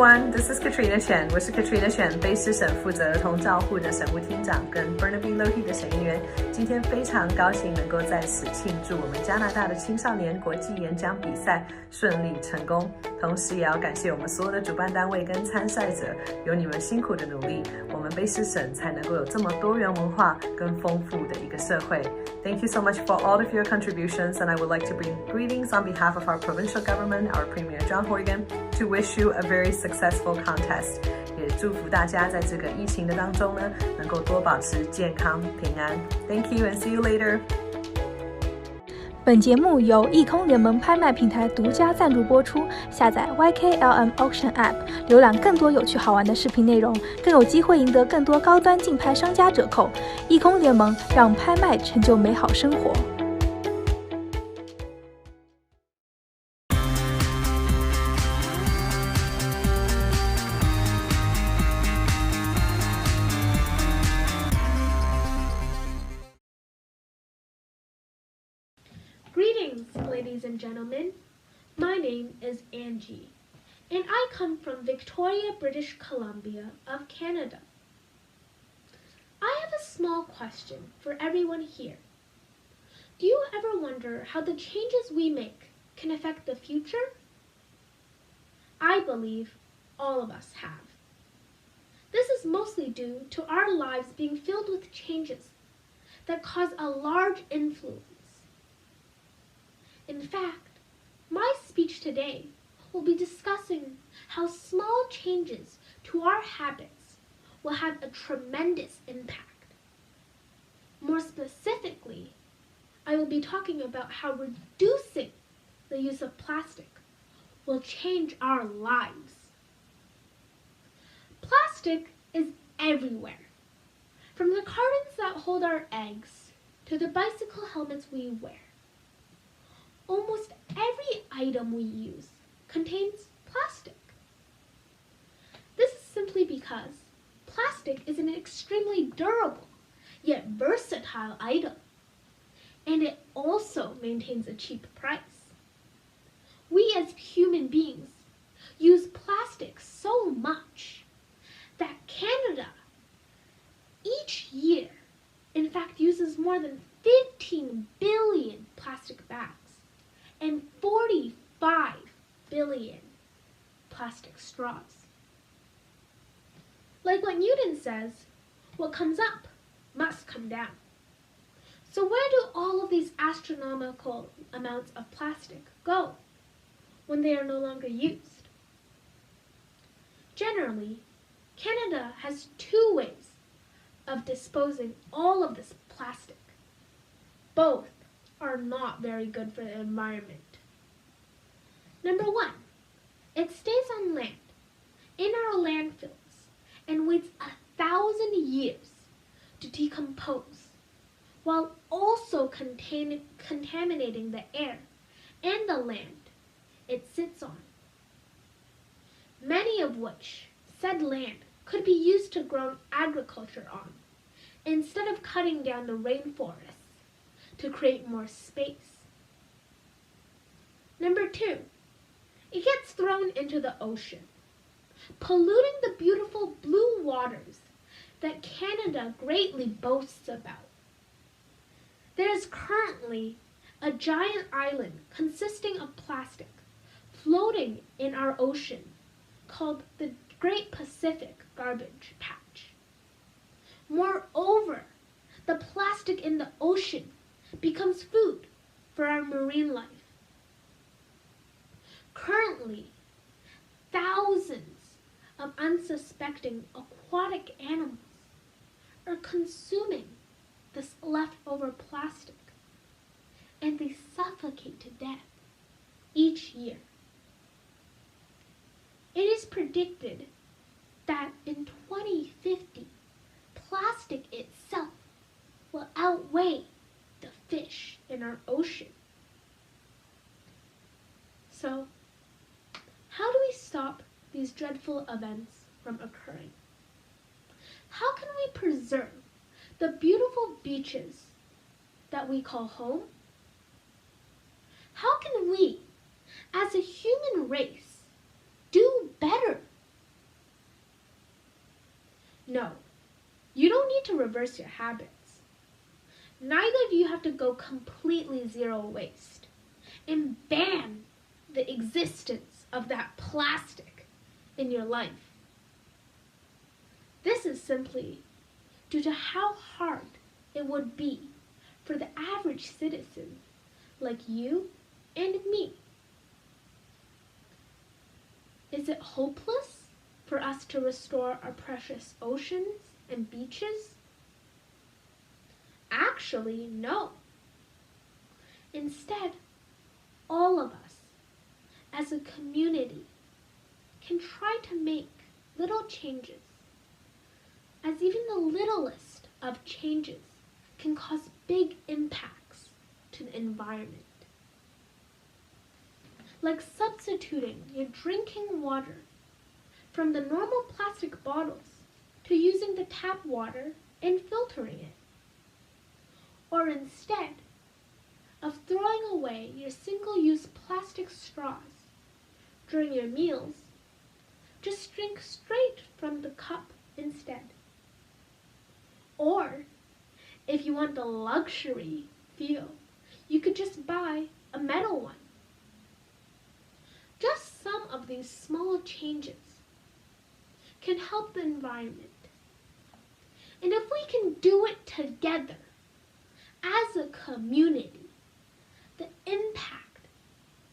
everyone, this is Katrina Chen. 我是 Katrina Chen， 卑诗省负责儿童照护的省务厅长，跟 Burnaby Lohi 的省议员。今天非常高兴能够在此庆祝我们加拿大的青少年国际演讲比赛顺利成功，同时也要感谢我们所有的主办单位跟参赛者，有你们辛苦的努力，我们卑诗省才能够有这么多元文化跟丰富的一个社会。Thank you so much for all of your contributions, and I would like to bring greetings on behalf of our provincial government, our Premier John Horgan, to wish you a very successful contest. 也祝福大家在这个疫情的当中呢，能够多保持健康平安。Thank you and see you later. 本节目由艺空联盟拍卖平台独家赞助播出。下载 YKLM Auction App， 浏览更多有趣好玩的视频内容，更有机会赢得更多高端竞拍商家折扣。艺空联盟让拍卖成就美好生活。Greetings, ladies and gentlemen. My name is Angie, and I come from Victoria, British Columbia of Canada. I have a small question for everyone here. Do you ever wonder how the changes we make can affect the future? I believe all of us have. This is mostly due to our lives being filled with changes that cause a large influence. In fact, my speech today will be discussing how small changes to our habits will have a tremendous impact. More specifically, I will be talking about how reducing the use of plastic will change our lives. Plastic is everywhere, from the cartons that hold our eggs to the bicycle helmets we wear. Almost every item we use contains plastic. This is simply because plastic is an extremely durable yet versatile item, and it also maintains a cheap price. We as human beings use plastic so much that Canada each year, in fact, uses more than 15 billion plastic bags and 45 billion plastic straws. Like what Newton says, what comes up must come down. So where do all of these astronomical amounts of plastic go when they are no longer used? Generally, Canada has two ways of disposing all of this plastic. Both are not very good for the environment. Number one, it stays on land, in our landfills, and waits 1,000 years to decompose, while also contaminating the air and the land it sits on. Many of which said land could be used to grow agriculture on, instead of cutting down the rainforests to create more space. Number two, it gets thrown into the ocean, polluting the beautiful blue waters that Canada greatly boasts about. There is currently a giant island consisting of plastic floating in our ocean called the Great Pacific Garbage Patch. Moreover, the plastic in the ocean becomes food for our marine life. Currently, thousands of unsuspecting aquatic animals are consuming this leftover plastic, and they suffocate to death each year. It is predicted that in 2050, plastic itself will outweigh the fish in our ocean. So, how do we stop these dreadful events from occurring? How can we preserve the beautiful beaches that we call home? How can we, as a human race, do better No, you don't need to reverse your habits. Neither do you have to go completely zero waste and ban the existence of that plastic in your life. This is simply due to how hard it would be for the average citizen like you and me. Is it hopeless for us to restore our precious oceans and beaches? Actually, no. Instead, all of us, as a community, can try to make little changes, as even the littlest of changes can cause big impacts to the environment. Like substituting your drinking water from the normal plastic bottles to using the tap water and filtering it. Or instead of throwing away your single-use plastic straws during your meals, just drink straight from the cup instead. Or, if you want the luxury feel, you could just buy a metal one. Just some of these small changes can help the environment. And if we can do it together, as a community, the impact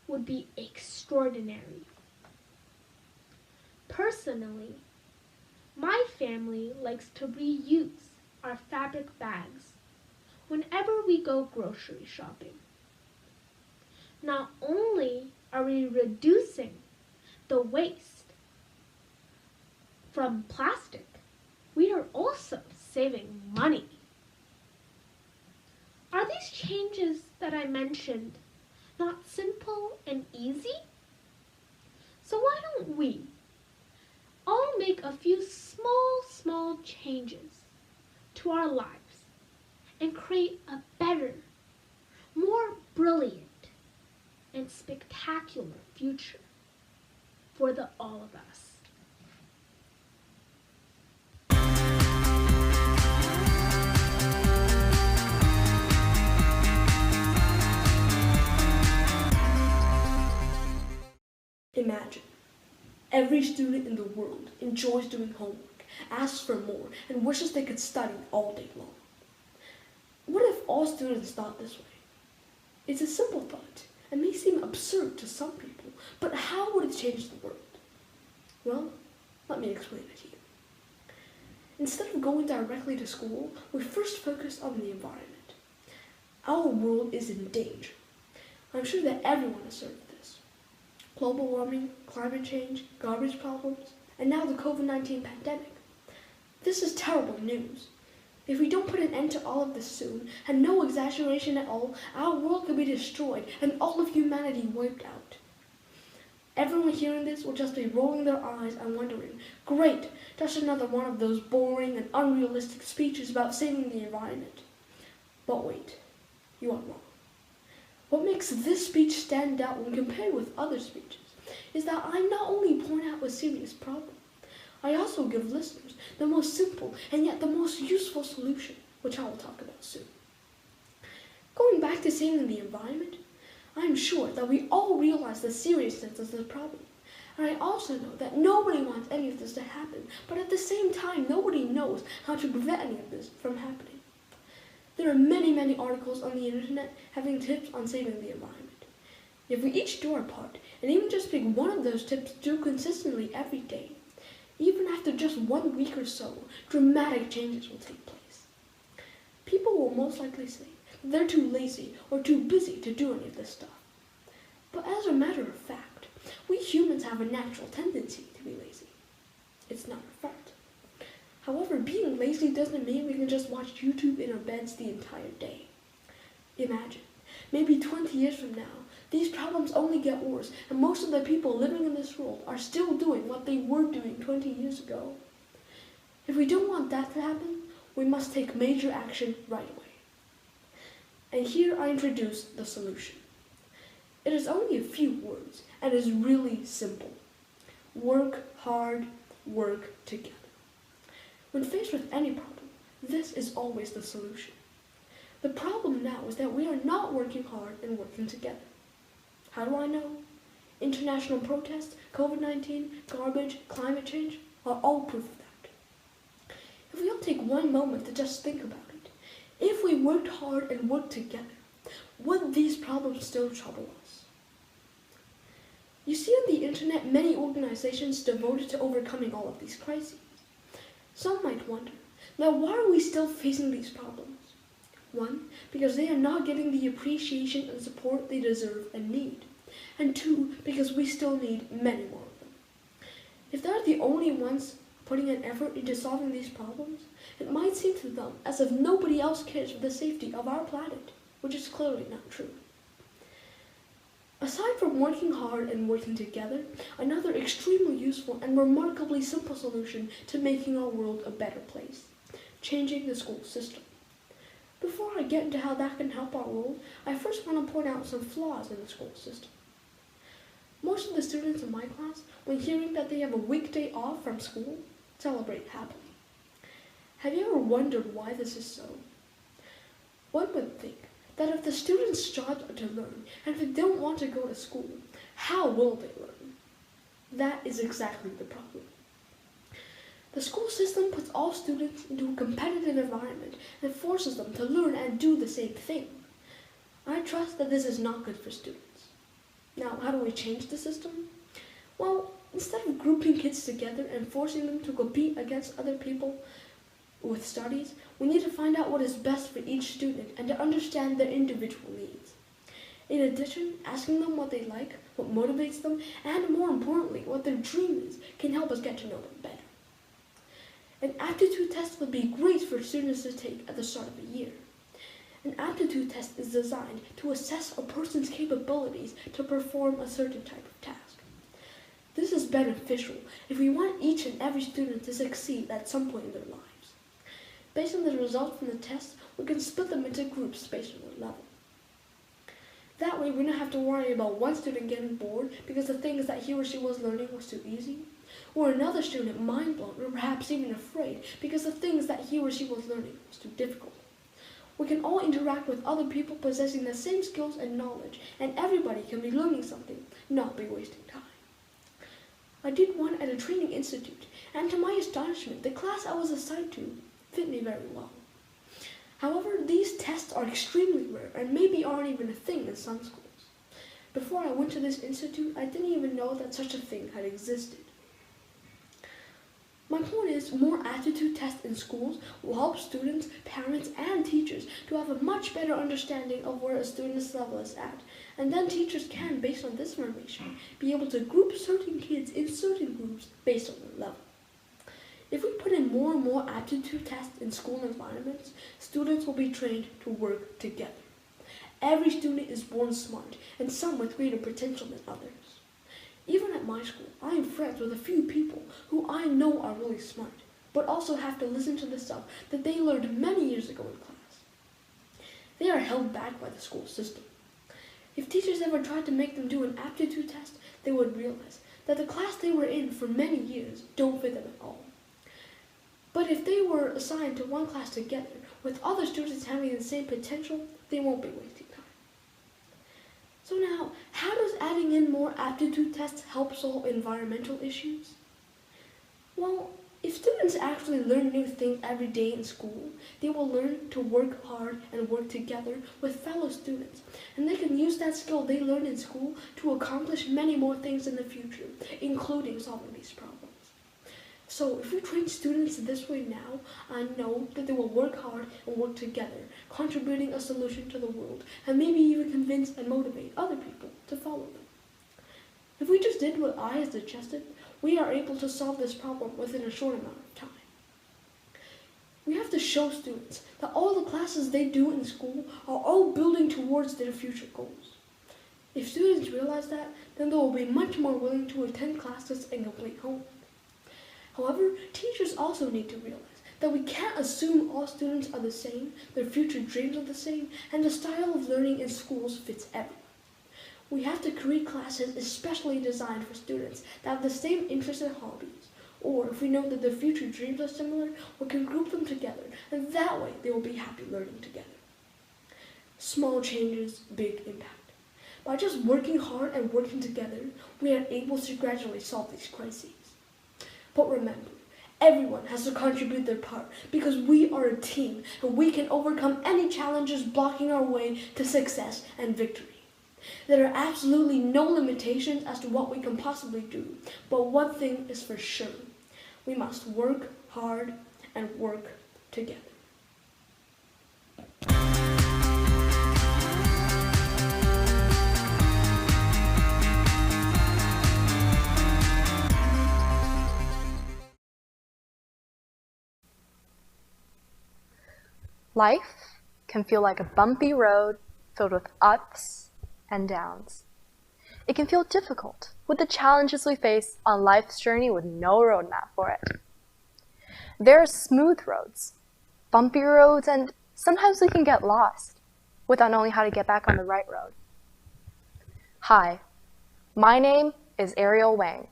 would be extraordinary. Personally, my family likes to reuse our fabric bags whenever we go grocery shopping. Not only are we reducing the waste from plastic, we are also saving money. Are these changes that I mentioned not simple and easy? So why don't we all make a few small changes to our lives and create a better, more brilliant, and spectacular future for the all of us. Imagine, every student in the world enjoys doing homework, asks for more, and wishes they could study all day long. What if all students thought this way? It's a simple thought and may seem absurd to some people, but how would it change the world? Well, let me explain it to you. Instead of going directly to school, we first focus on the environment. Our world is in danger. I'm sure that everyone has heard of this. Global warming, climate change, garbage problems, and now the COVID-19 pandemic. This is terrible news. If we don't put an end to all of this soon, and no exaggeration at all, our world could be destroyed and all of humanity wiped out. Everyone hearing this will just be rolling their eyes and wondering, great, just another one of those boring and unrealistic speeches about saving the environment. But wait, you are wrong. What makes this speech stand out when compared with other speeches is that I not only point out a serious problem, I also give listeners the most simple and yet the most useful solution, which I will talk about soon. Going back to saving the environment, I am sure that we all realize the seriousness of this problem. And I also know that nobody wants any of this to happen, but at the same time, nobody knows how to prevent any of this from happening. There are many articles on the internet having tips on saving the environment. If we each do our part, and even just pick one of those tips to do consistently every day, even after just 1 week or so, dramatic changes will take place. People will most likely say that they're too lazy or too busy to do any of this stuff. But as a matter of fact, we humans have a natural tendency to be lazy. It's not a fact. However, being lazy doesn't mean we can just watch YouTube in our beds the entire day. Imagine, maybe 20 years from now, these problems only get worse, and most of the people living in this world are still doing what they were doing 20 years ago. If we don't want that to happen, we must take major action right away. And here I introduce the solution. It is only a few words, and is really simple. Work hard, work together. When faced with any problem, this is always the solution. The problem now is that we are not working hard and working together. How do I know? International protests, COVID-19, garbage, climate change are all proof of that. If we all take one moment to just think about it, if we worked hard and worked together, would these problems still trouble us? You see on the internet many organizations devoted to overcoming all of these crises. Some might wonder, now why are we still facing these problems? One, because they are not getting the appreciation and support they deserve and need. And two, because we still need many more of them. If they're the only ones putting an effort into solving these problems, it might seem to them as if nobody else cares for the safety of our planet, which is clearly not true. Aside from working hard and working together, another extremely useful and remarkably simple solution to making our world a better place: changing the school system. Before I get into how that can help our world, I first want to point out some flaws in the school system. Most of the students in my class, when hearing that they have a weekday off from school, celebrate happily. Have you ever wondered why this is so? One would think that if the students' jobs are to learn, and if they don't want to go to school, how will they learn? That is exactly the problem. The school system puts all students into a competitive environment and forces them to learn and do the same thing. I trust that this is not good for students. Now, how do we change the system? Well, instead of grouping kids together and forcing them to compete against other people with studies, we need to find out what is best for each student and to understand their individual needs. In addition, asking them what they like, what motivates them, and more importantly, what their dream is, can help us get to know them better. An aptitude test would be great for students to take at the start of the year. An aptitude test is designed to assess a person's capabilities to perform a certain type of task. This is beneficial if we want each and every student to succeed at some point in their lives. Based on the results from the test, we can split them into groups based on their level. That way we don't have to worry about one student getting bored because the things that he or she was learning was too easy, or another student mind-blown or perhaps even afraid because the things that he or she was learning was too difficult. We can all interact with other people possessing the same skills and knowledge, and everybody can be learning something, not be wasting time. I did one at a training institute, and to my astonishment, the class I was assigned to fit me very well. However, these tests are extremely rare and maybe aren't even a thing in some schools. Before I went to this institute, I didn't even know that such a thing had existed. My point is, more aptitude tests in schools will help students, parents, and teachers to have a much better understanding of where a student's level is at, and then teachers can, based on this information, be able to group certain kids in certain groups based on their level. If we put in more and more aptitude tests in school environments, students will be trained to work together. Every student is born smart, and some with greater potential than others. Even at my school, I am friends with a few people who I know are really smart, but also have to listen to the stuff that they learned many years ago in class. They are held back by the school system. If teachers ever tried to make them do an aptitude test, they would realize that the class they were in for many years don't fit them at all. But if they were assigned to one class together, with other students having the same potential, they won't be wasting time. So now, how does adding in more aptitude tests help solve environmental issues? Well, if students actually learn new things every day in school, they will learn to work hard and work together with fellow students, and they can use that skill they learned in school to accomplish many more things in the future, including solving these problems. So if we train students this way now, I know that they will work hard and work together, contributing a solution to the world, and maybe even convince and motivate other people to follow them. If we just did what I had suggested, we are able to solve this problem within a short amount of time. We have to show students that all the classes they do in school are all building towards their future goals. If students realize that, then they will be much more willing to attend classes and complete homework. However, teachers also need to realize that we can't assume all students are the same, their future dreams are the same, and the style of learning in schools fits everyone. We have to create classes especially designed for students that have the same interests and hobbies, Or if we know that their future dreams are similar, we can group them together, and that way they will be happy learning together. Small changes, big impact. By just working hard and working together, we are able to gradually solve these crises. But remember, everyone has to contribute their part because we are a team and we can overcome any challenges blocking our way to success and victory. There are absolutely no limitations as to what we can possibly do, but one thing is for sure. We must work hard and work together. Life can feel like a bumpy road filled with ups and downs. It can feel difficult with the challenges we face on life's journey with no roadmap for it. There are smooth roads, bumpy roads, and sometimes we can get lost without knowing how to get back on the right road. Hi, my name is Ariel Wang.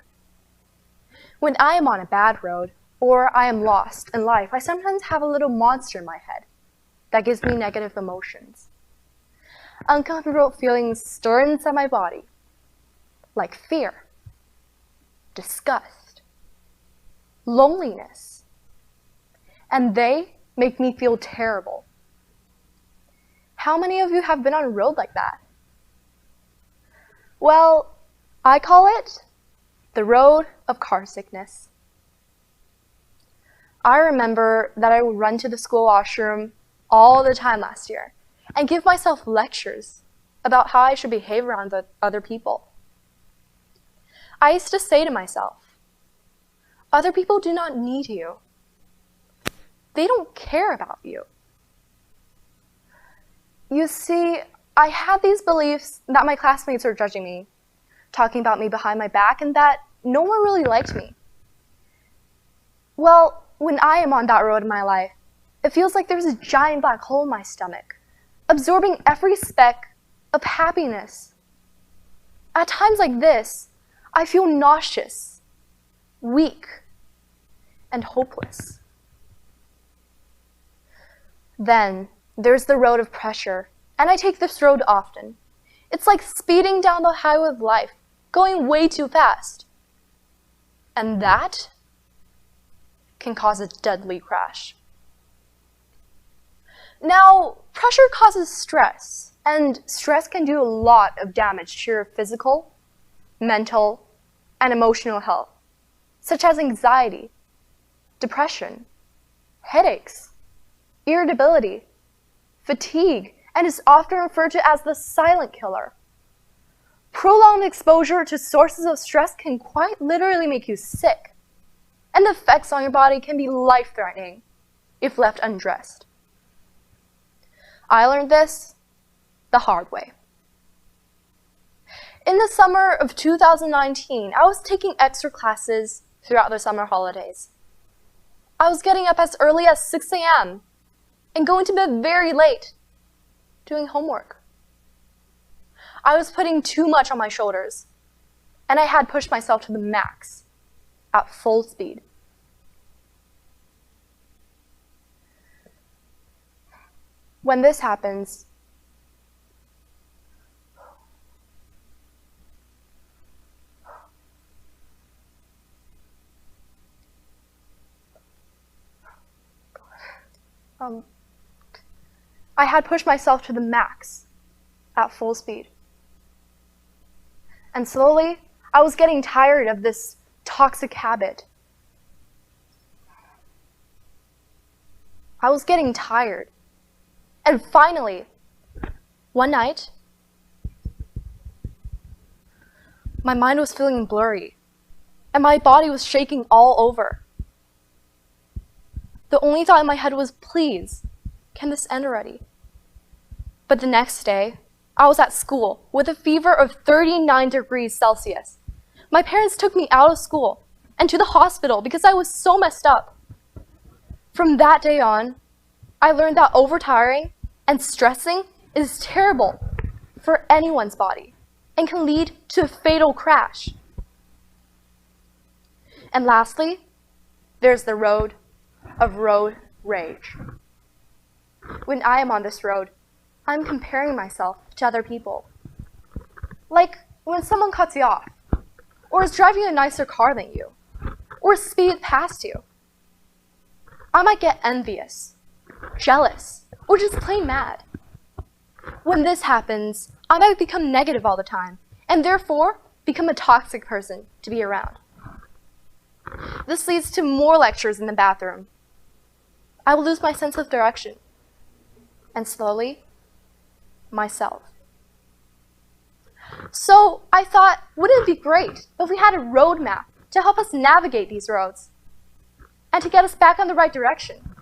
When I am on a bad road or I am lost in life, I sometimes have a little monster in my head that gives me negative emotions. Uncomfortable feelings stir inside my body, like fear, disgust, loneliness, and they make me feel terrible. How many of you have been on a road like that? Well, I call it the road of car sickness. I remember that I would run to the school washroom all the time last year and give myself lectures about how I should behave around other people. I used to say to myself, other people do not need you. They don't care about you. You see, I had these beliefs that my classmates were judging me, talking about me behind my back, and that no one really liked me. Well, when I am on that road in my life, it feels like there's a giant black hole in my stomach, absorbing every speck of happiness. At times like this, I feel nauseous, weak, and hopeless. Then there's the road of pressure, and I take this road often. It's like speeding down the highway of life, going way too fast. And that can cause a deadly crash. Now, pressure causes stress, and stress can do a lot of damage to your physical, mental, and emotional health, such as anxiety, depression, headaches, irritability, fatigue, and is often referred to as the silent killer. Prolonged exposure to sources of stress can quite literally make you sick, and the effects on your body can be life-threatening if left undressed. I learned this the hard way. In the summer of 2019, I was taking extra classes throughout the summer holidays. I was getting up as early as 6 a.m. and going to bed very late, doing homework. I was putting too much on my shoulders, and I had pushed myself to the max at full speed. When this happens, I had pushed myself to the max at full speed. And slowly, I was getting tired of this toxic habit. I was getting tired. And finally, one night, my mind was feeling blurry, and my body was shaking all over. The only thought in my head was, please, can this end already? But the next day, I was at school with a fever of 39 degrees Celsius. My parents took me out of school and to the hospital because I was so messed up. From that day on, I learned that overtiring and stressing is terrible for anyone's body and can lead to a fatal crash. And lastly, there's the road of road rage. When I am on this road, I'm comparing myself to other people. Like when someone cuts you off, or is driving a nicer car than you, or speed past you. I might get envious, jealous, or just plain mad. When this happens, I might become negative all the time, and therefore become a toxic person to be around. This leads to more lectures in the bathroom. I will lose my sense of direction, and slowly, myself. So I thought, wouldn't it be great if we had a roadmap to help us navigate these roads and to get us back on the right direction?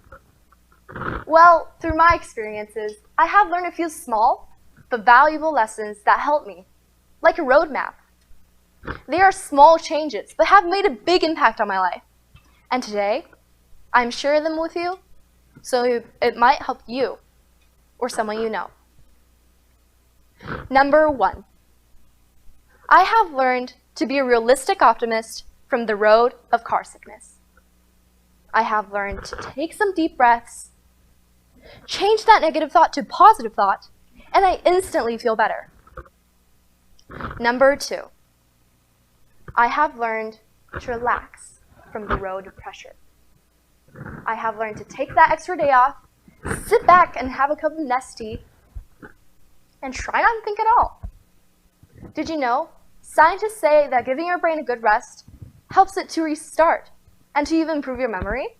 Well, through my experiences, I have learned a few small but valuable lessons that help me, like a roadmap. They are small changes but have made a big impact on my life. And today, I'm sharing them with you so it might help you or someone you know. Number 1. I have learned to be a realistic optimist from the road of car sickness. I have learned to take some deep breaths, change that negative thought to positive thought, and I instantly feel better. Number 2. I have learned to relax from the road of pressure. I have learned to take that extra day off, sit back and have a cup of Nestea, and try not to think at all. Did you know? Scientists say that giving your brain a good rest helps it to restart and to even improve your memory.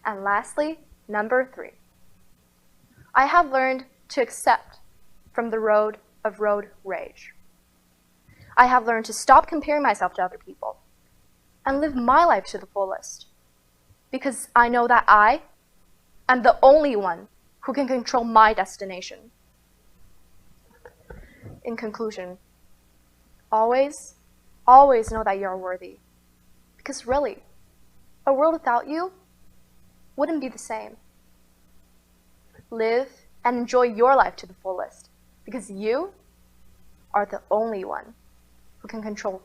And lastly, number 3. I have learned to accept from the road of road rage. I have learned to stop comparing myself to other people and live my life to the fullest, because I know that I am the only one who can control my destination. In conclusion, always know that you are worthy, because really, a world without you wouldn't be the same. Live and enjoy your life to the fullest, because you are the only one who can control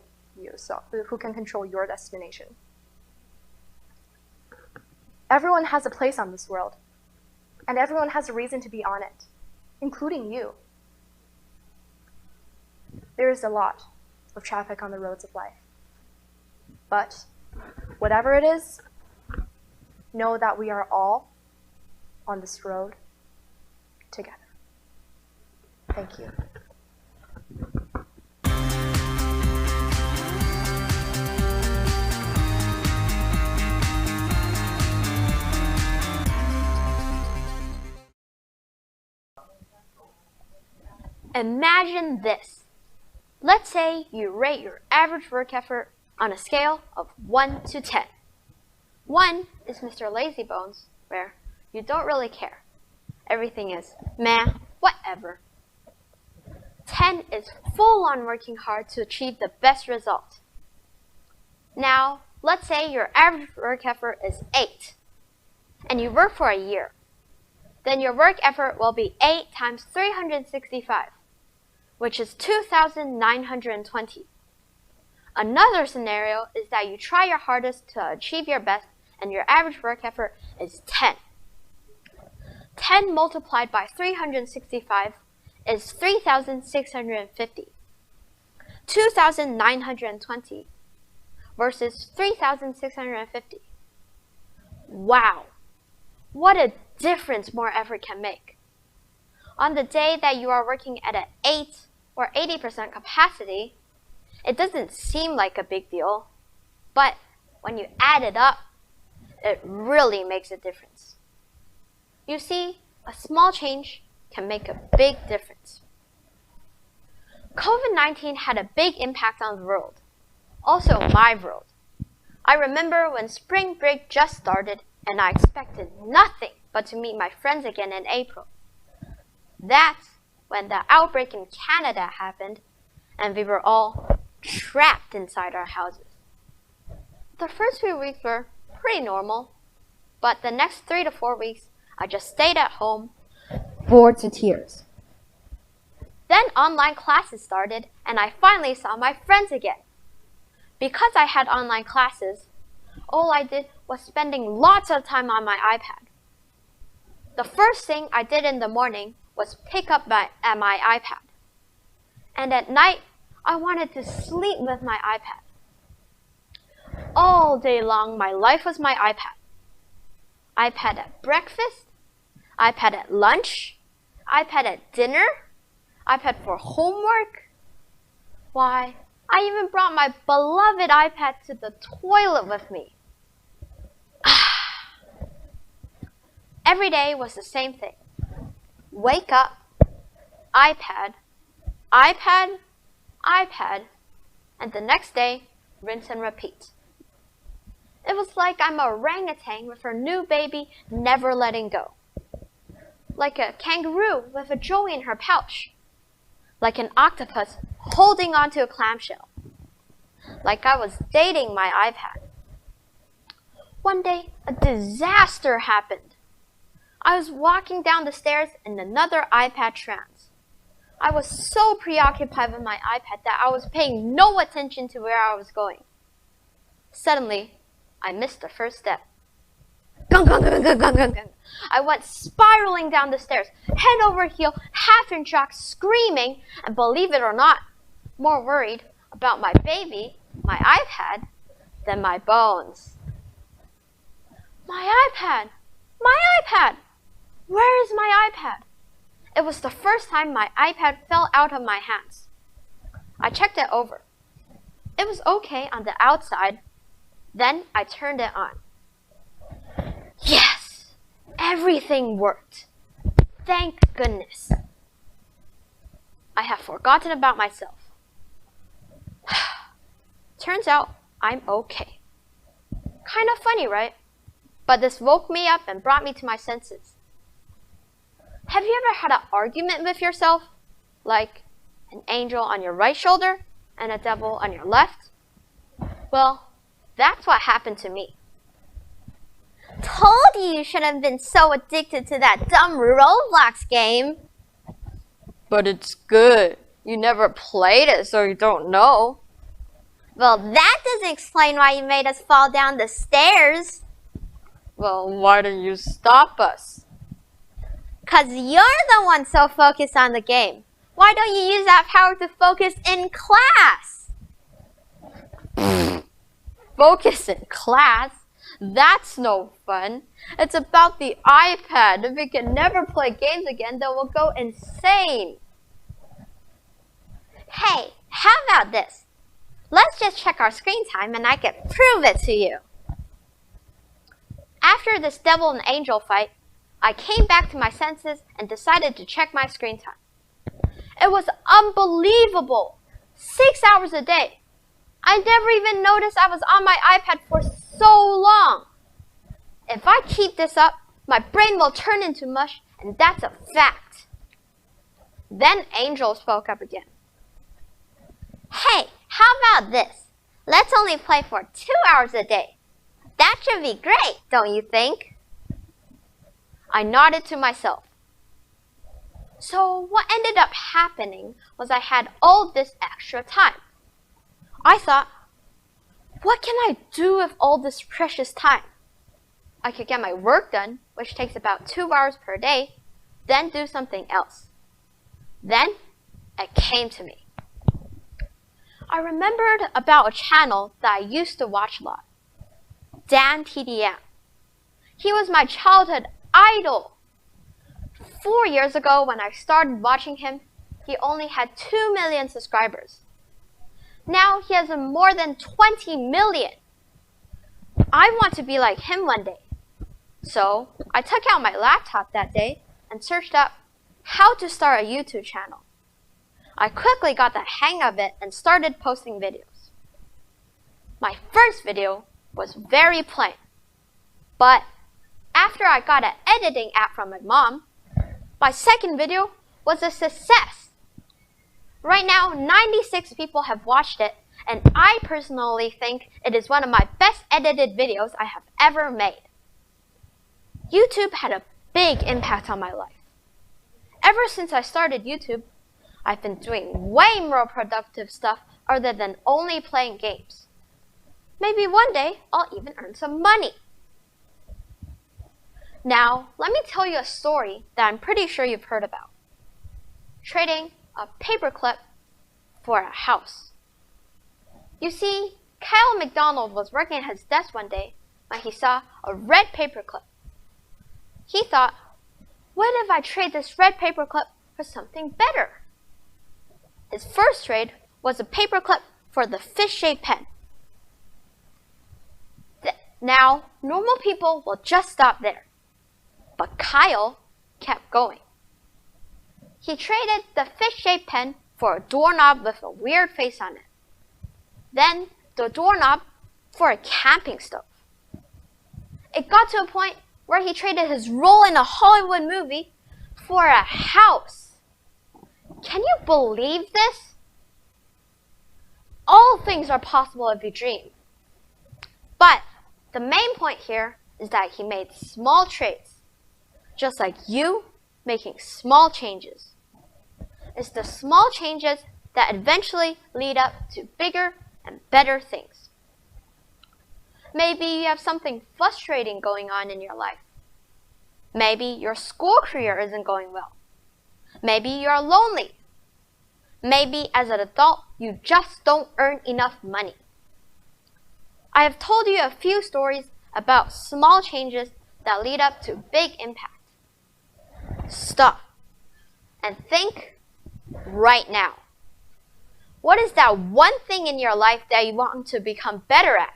who can control your destination. Everyone has a place on this world, and everyone has a reason to be on it, including you. There is a lot of traffic on the roads of life, but whatever it is, know that we are all on this road together. Thank you. Imagine this. Let's say you rate your average work effort on a scale of 1 to 10. 1 is Mr. Lazybones, where you don't really care. Everything is meh, whatever. 10 is full-on working hard to achieve the best result. Now, let's say your average work effort is 8, and you work for a year. Then your work effort will be 8 times 365, which is 2,920. Another scenario is that you try your hardest to achieve your best and your average work effort is 10. 10 multiplied by 365 is 3,650. 2,920 versus 3,650. Wow! What a difference more effort can make. On the day that you are working at an 8 or 80% capacity, it doesn't seem like a big deal, but when you add it up, it really makes a difference. You see, a small change can make a big difference. COVID-19 had a big impact on the world, also my world. I remember when spring break just started and I expected nothing but to meet my friends again in April. That's when the outbreak in Canada happened and we were all trapped inside our houses. The first few weeks were pretty normal, but the next 3 to 4 weeks I just stayed at home, bored to tears. Then online classes started and I finally saw my friends again. Because I had online classes, all I did was spending lots of time on my iPad. The first thing I did in the morning was pick up my iPad. And at night, I wanted to sleep with my iPad. All day long, my life was my iPad. iPad at breakfast, iPad at lunch, iPad at dinner, iPad for homework. Why, I even brought my beloved iPad to the toilet with me. Every day was the same thing. Wake up, iPad, iPad, iPad, and the next day, rinse and repeat. It was like I'm a orangutan with her new baby never letting go. Like a kangaroo with a joey in her pouch. Like an octopus holding onto a clamshell. Like I was dating my iPad. One day, a disaster happened. I was walking down the stairs in another iPad trance. I was so preoccupied with my iPad that I was paying no attention to where I was going. Suddenly, I missed the first step. Gung, gung, gung, gung, gung, gung, gung. I went spiraling down the stairs, head over heel, half in shock, screaming, and believe it or not, more worried about my baby, my iPad, than my bones. My iPad! My iPad! Where is my iPad? It was the first time my iPad fell out of my hands. I checked it over. It was okay on the outside. Then I turned it on. Yes! Everything worked. Thank goodness. I have forgotten about myself. Turns out I'm okay. Kind of funny, right? But this woke me up and brought me to my senses. Have you ever had an argument with yourself? Like an angel on your right shoulder and a devil on your left? Well, that's what happened to me. Told you shouldn't have been so addicted to that dumb Roblox game. But it's good. You never played it, so you don't know. Well, that doesn't explain why you made us fall down the stairs. Well, why didn't you stop us? 'Cause you're the one so focused on the game. Why don't you use that power to focus in class? Focus in class? That's no fun. It's about the iPad. If we can never play games again, then we'll go insane. Hey, how about this? Let's just check our screen time and I can prove it to you. After this devil and angel fight, I came back to my senses and decided to check my screen time. It was unbelievable. 6 hours a day. I never even noticed I was on my iPad for so long. If I keep this up, my brain will turn into mush, and that's a fact. Then Angel spoke up again. Hey, how about this? Let's only play for 2 hours a day. That should be great, don't you think? I nodded to myself. So what ended up happening was I had all this extra time. I thought, what can I do with all this precious time? I could get my work done, which takes about 2 hours per day, then do something else. Then it came to me. I remembered about a channel that I used to watch a lot. Dan TDM. He was my childhood idol. 4 years ago when I started watching him, he only had 2 million subscribers. Now he has more than 20 million. I want to be like him one day. So I took out my laptop that day and searched up how to start a YouTube channel. I quickly got the hang of it and started posting videos. My first video was very plain. But after I got an editing app from my mom, my second video was a success. Right now, 96 people have watched it, and I personally think it is one of my best edited videos I have ever made. YouTube had a big impact on my life. Ever since I started YouTube, I've been doing way more productive stuff other than only playing games. Maybe one day I'll even earn some money. Now, let me tell you a story that I'm pretty sure you've heard about. Trading a paperclip for a house. You see, Kyle McDonald was working at his desk one day when he saw a red paperclip. He thought, what if I trade this red paperclip for something better? His first trade was a paperclip for the fish-shaped pen. Now, normal people will just stop there. But Kyle kept going. He traded the fish-shaped pen for a doorknob with a weird face on it. Then the doorknob for a camping stove. It got to a point where he traded his role in a Hollywood movie for a house. Can you believe this? All things are possible if you dream. But the main point here is that he made small trades, just like you making small changes. It's the small changes that eventually lead up to bigger and better things. Maybe you have something frustrating going on in your life. Maybe your school career isn't going well. Maybe you're lonely. Maybe as an adult, you just don't earn enough money. I have told you a few stories about small changes that lead up to big impact. Stop and think right now. What is that one thing in your life that you want to become better at?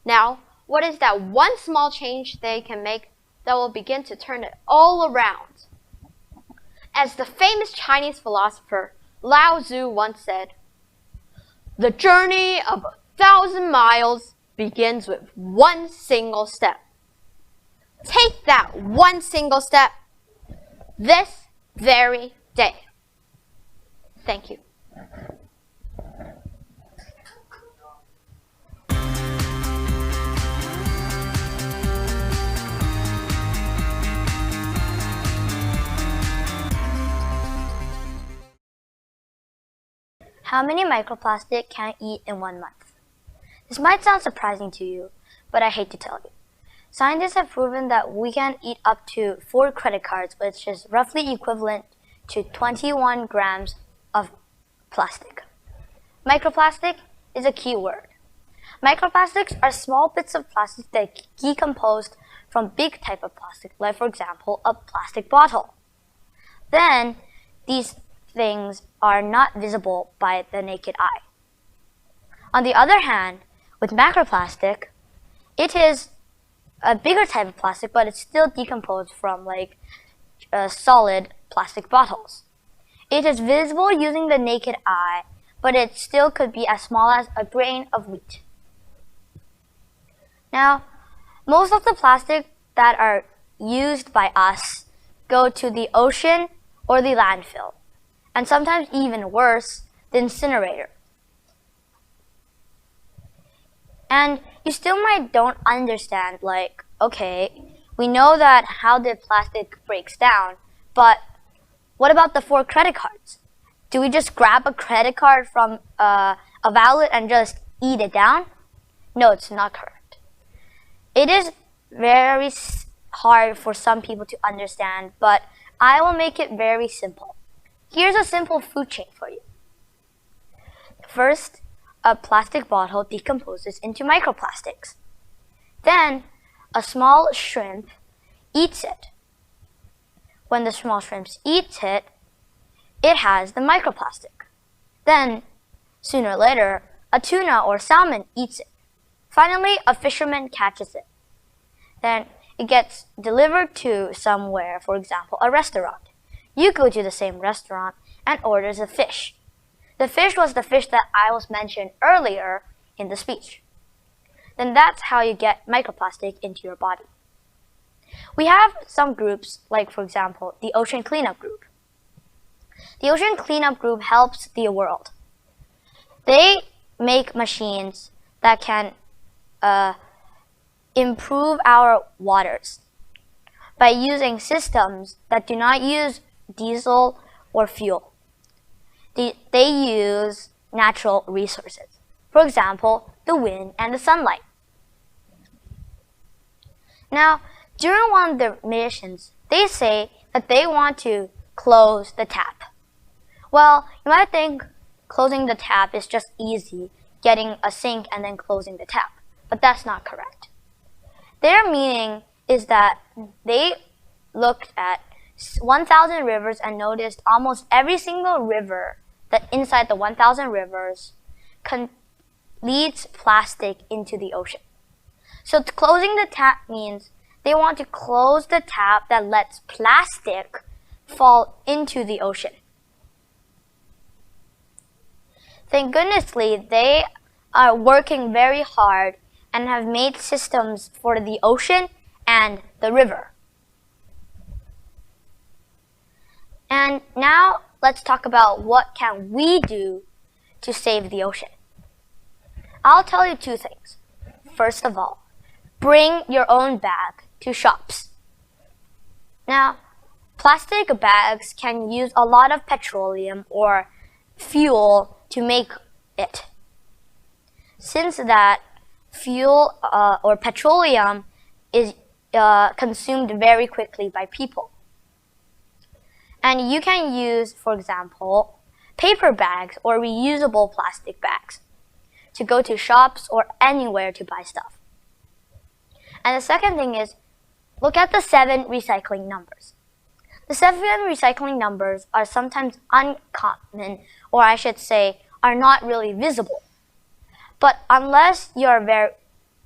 Now, what is that one small change they can make that will begin to turn it all around? As the famous Chinese philosopher Lao Tzu once said, "The journey of 1,000 miles begins with one single step." Take that one single step this very day. Thank you. How many microplastic can you eat in 1 month? This might sound surprising to you, but I hate to tell you. Scientists have proven that we can eat up to 4 credit cards, which is roughly equivalent to 21 grams of plastic. Microplastic is a key word. Microplastics are small bits of plastic that decompose from big type of plastic, like for example, a plastic bottle. Then, these things are not visible by the naked eye. On the other hand, with macroplastic, it is a bigger type of plastic, but it's still decomposed from solid plastic bottles. It is visible using the naked eye, but it still could be as small as a grain of wheat. Now, most of the plastic that are used by us go to the ocean or the landfill, and sometimes even worse, the incinerator. And you still might don't understand, okay, we know that how the plastic breaks down, but what about the 4 credit cards? Do we just grab a credit card from a wallet and just eat it down? No, it's not correct. It is very hard for some people to understand, but I will make it very simple. Here's a simple food chain for you. First, a plastic bottle decomposes into microplastics. Then, a small shrimp eats it. When the small shrimp eats it, it has the microplastic. Then, sooner or later, a tuna or salmon eats it. Finally, a fisherman catches it. Then, it gets delivered to somewhere, for example, a restaurant. You go to the same restaurant and orders a fish. The fish was the fish that I was mentioned earlier in the speech. Then that's how you get microplastic into your body. We have some groups, like for example, the Ocean Cleanup Group. The Ocean Cleanup Group helps the world. They make machines that can improve our waters by using systems that do not use diesel or fuel. They use natural resources. For example, the wind and the sunlight. Now, during one of their missions, they say that they want to close the tap. Well, you might think closing the tap is just easy, getting a sink and then closing the tap, but that's not correct. Their meaning is that they looked at 1,000 rivers and noticed almost every single river that inside the 1,000 rivers leads plastic into the ocean. So closing the tap means they want to close the tap that lets plastic fall into the ocean. Thank goodnessly, they are working very hard and have made systems for the ocean and the river. And now let's talk about what can we do to save the ocean. I'll tell you two things. First of all, bring your own bag to shops. Now, plastic bags can use a lot of petroleum or fuel to make it. Since that fuel or petroleum is consumed very quickly by people. And you can use, for example, paper bags or reusable plastic bags to go to shops or anywhere to buy stuff. And the second thing is, look at the 7 recycling numbers. The 7 recycling numbers are sometimes uncommon, or I should say, are not really visible. But unless you're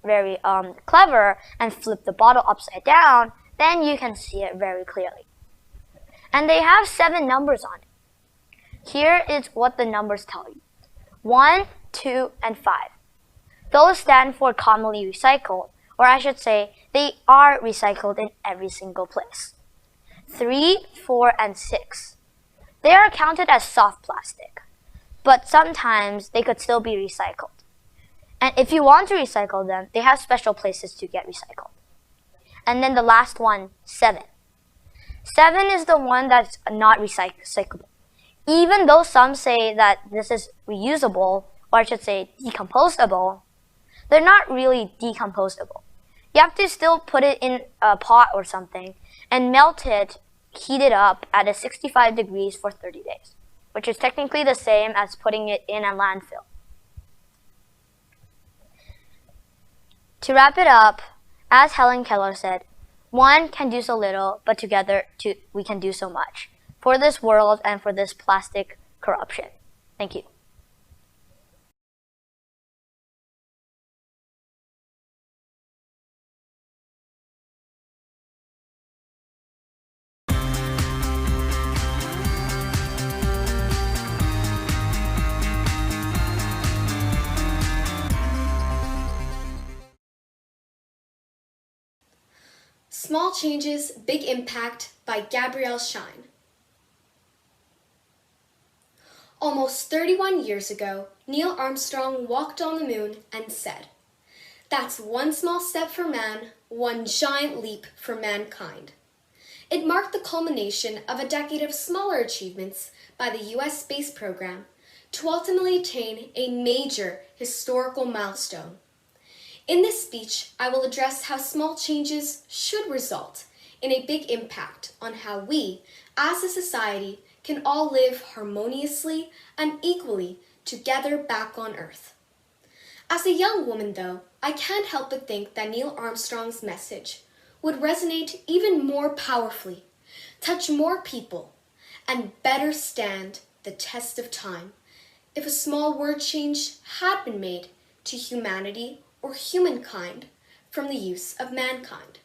very clever and flip the bottle upside down, then you can see it very clearly. And they have 7 numbers on it. Here is what the numbers tell you. 1, 2, and 5. Those stand for commonly recycled, or I should say, they are recycled in every single place. 3, 4, and 6. They are counted as soft plastic, but sometimes they could still be recycled. And if you want to recycle them, they have special places to get recycled. And then the last one, 7. 7 is the one that's not recyclable. Even though some say that this is reusable, or I should say decomposable, they're not really decomposable. You have to still put it in a pot or something and melt it, heat it up at a 65 degrees for 30 days, which is technically the same as putting it in a landfill. To wrap it up, as Helen Keller said, one can do so little, but together we can do so much for this world and for this plastic corruption. Thank you. Small Changes, Big Impact by Gabrielle Shine. Almost 31 years ago, Neil Armstrong walked on the moon and said, "That's one small step for man, one giant leap for mankind." It marked the culmination of a decade of smaller achievements by the U.S. space program to ultimately attain a major historical milestone. In this speech, I will address how small changes should result in a big impact on how we, as a society, can all live harmoniously and equally together back on Earth. As a young woman, though, I can't help but think that Neil Armstrong's message would resonate even more powerfully, touch more people, and better stand the test of time if a small word change had been made to humanity or humankind from the use of mankind.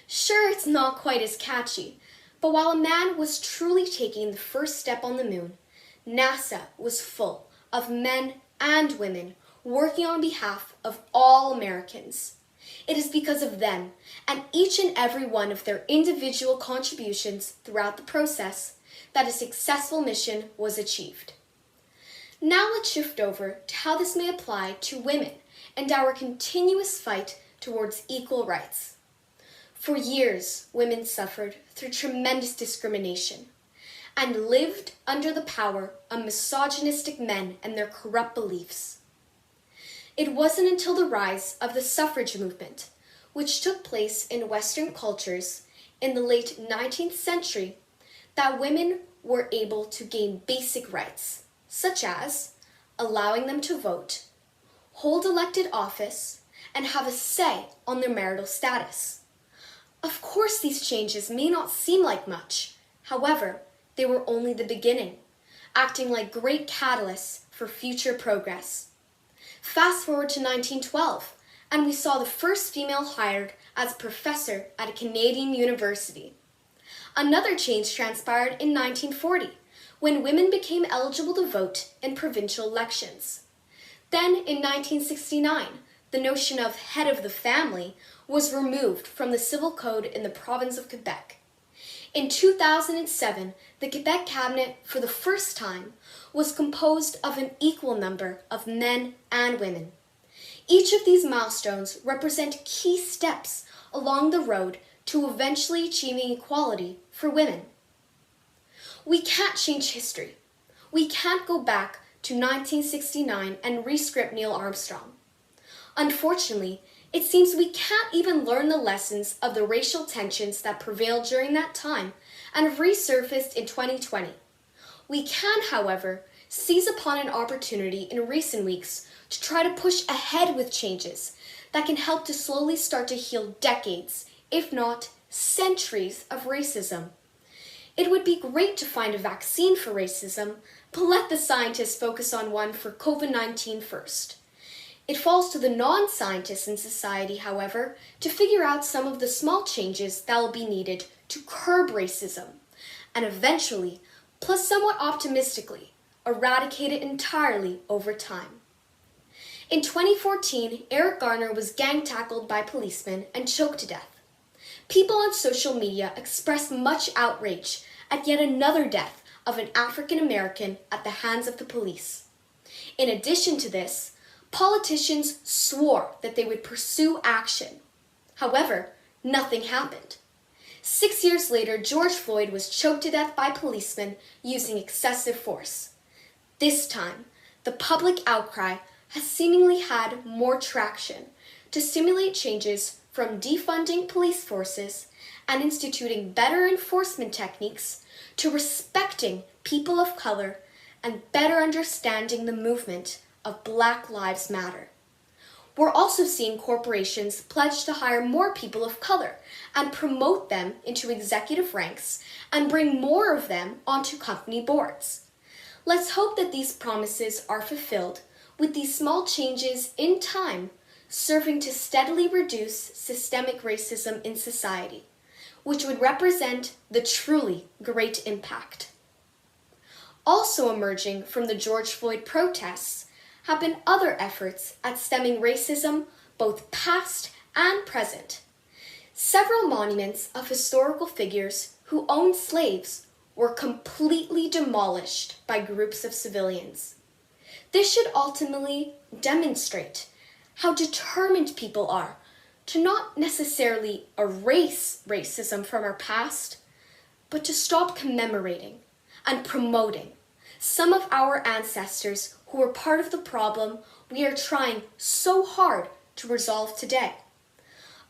Sure, it's not quite as catchy, but while a man was truly taking the first step on the moon, NASA was full of men and women working on behalf of all Americans. It is because of them and each and every one of their individual contributions throughout the process that a successful mission was achieved. Now let's shift over to how this may apply to women and our continuous fight towards equal rights. For years, women suffered through tremendous discrimination and lived under the power of misogynistic men and their corrupt beliefs. It wasn't until the rise of the suffrage movement, which took place in Western cultures in the late 19th century, that women were able to gain basic rights, such as allowing them to vote, hold elected office, and have a say on their marital status. Of course, these changes may not seem like much. However, they were only the beginning, acting like great catalysts for future progress. Fast forward to 1912, and we saw the first female hired as a professor at a Canadian university. Another change transpired in 1940, when women became eligible to vote in provincial elections. Then, in 1969, the notion of head of the family was removed from the civil code in the province of Quebec. In 2007, the Quebec cabinet, for the first time, was composed of an equal number of men and women. Each of these milestones represent key steps along the road to eventually achieving equality for women. We can't change history. We can't go back to 1969 and re-script Neil Armstrong. Unfortunately, it seems we can't even learn the lessons of the racial tensions that prevailed during that time and have resurfaced in 2020. We can, however, seize upon an opportunity in recent weeks to try to push ahead with changes that can help to slowly start to heal decades, if not centuries, of racism. It would be great to find a vaccine for racism, but let the scientists focus on one for COVID-19 first. It falls to the non-scientists in society, however, to figure out some of the small changes that will be needed to curb racism, and eventually, plus somewhat optimistically, eradicate it entirely over time. In 2014, Eric Garner was gang-tackled by policemen and choked to death. People on social media expressed much outrage at yet another death of an African American at the hands of the police. In addition to this, politicians swore that they would pursue action. However, nothing happened. 6 years later, George Floyd was choked to death by policemen using excessive force. This time, the public outcry has seemingly had more traction to stimulate changes from defunding police forces and instituting better enforcement techniques to respecting people of color and better understanding the movement of Black Lives Matter. We're also seeing corporations pledge to hire more people of color and promote them into executive ranks and bring more of them onto company boards. Let's hope that these promises are fulfilled, with these small changes in time serving to steadily reduce systemic racism in society, which would represent the truly great impact. Also emerging from the George Floyd protests have been other efforts at stemming racism, both past and present. Several monuments of historical figures who owned slaves were completely demolished by groups of civilians. This should ultimately demonstrate how determined people are to not necessarily erase racism from our past, but to stop commemorating and promoting some of our ancestors who were part of the problem we are trying so hard to resolve today.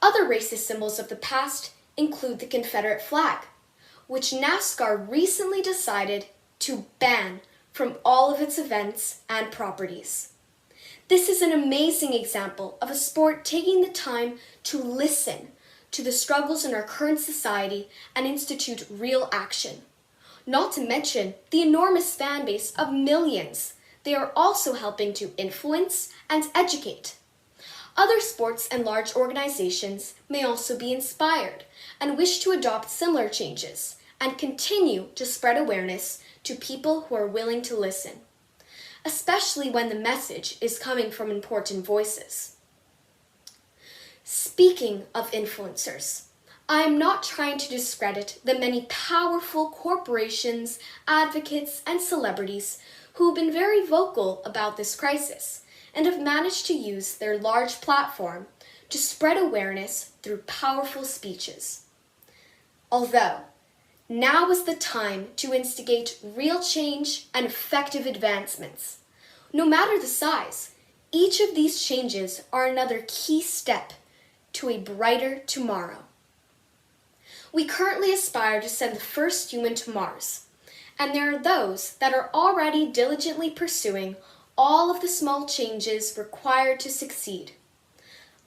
Other racist symbols of the past include the Confederate flag, which NASCAR recently decided to ban from all of its events and properties. This is an amazing example of a sport taking the time to listen to the struggles in our current society and institute real action. Not to mention the enormous fan base of millions they are also helping to influence and educate. Other sports and large organizations may also be inspired and wish to adopt similar changes and continue to spread awareness to people who are willing to listen, especially when the message is coming from important voices. Speaking of influencers, I am not trying to discredit the many powerful corporations, advocates, and celebrities who have been very vocal about this crisis and have managed to use their large platform to spread awareness through powerful speeches. Although, now is the time to instigate real change and effective advancements. No matter the size, Each of these changes are another key step to a brighter tomorrow. We currently aspire to send the first human to Mars, and there are those that are already diligently pursuing all of the small changes required to succeed.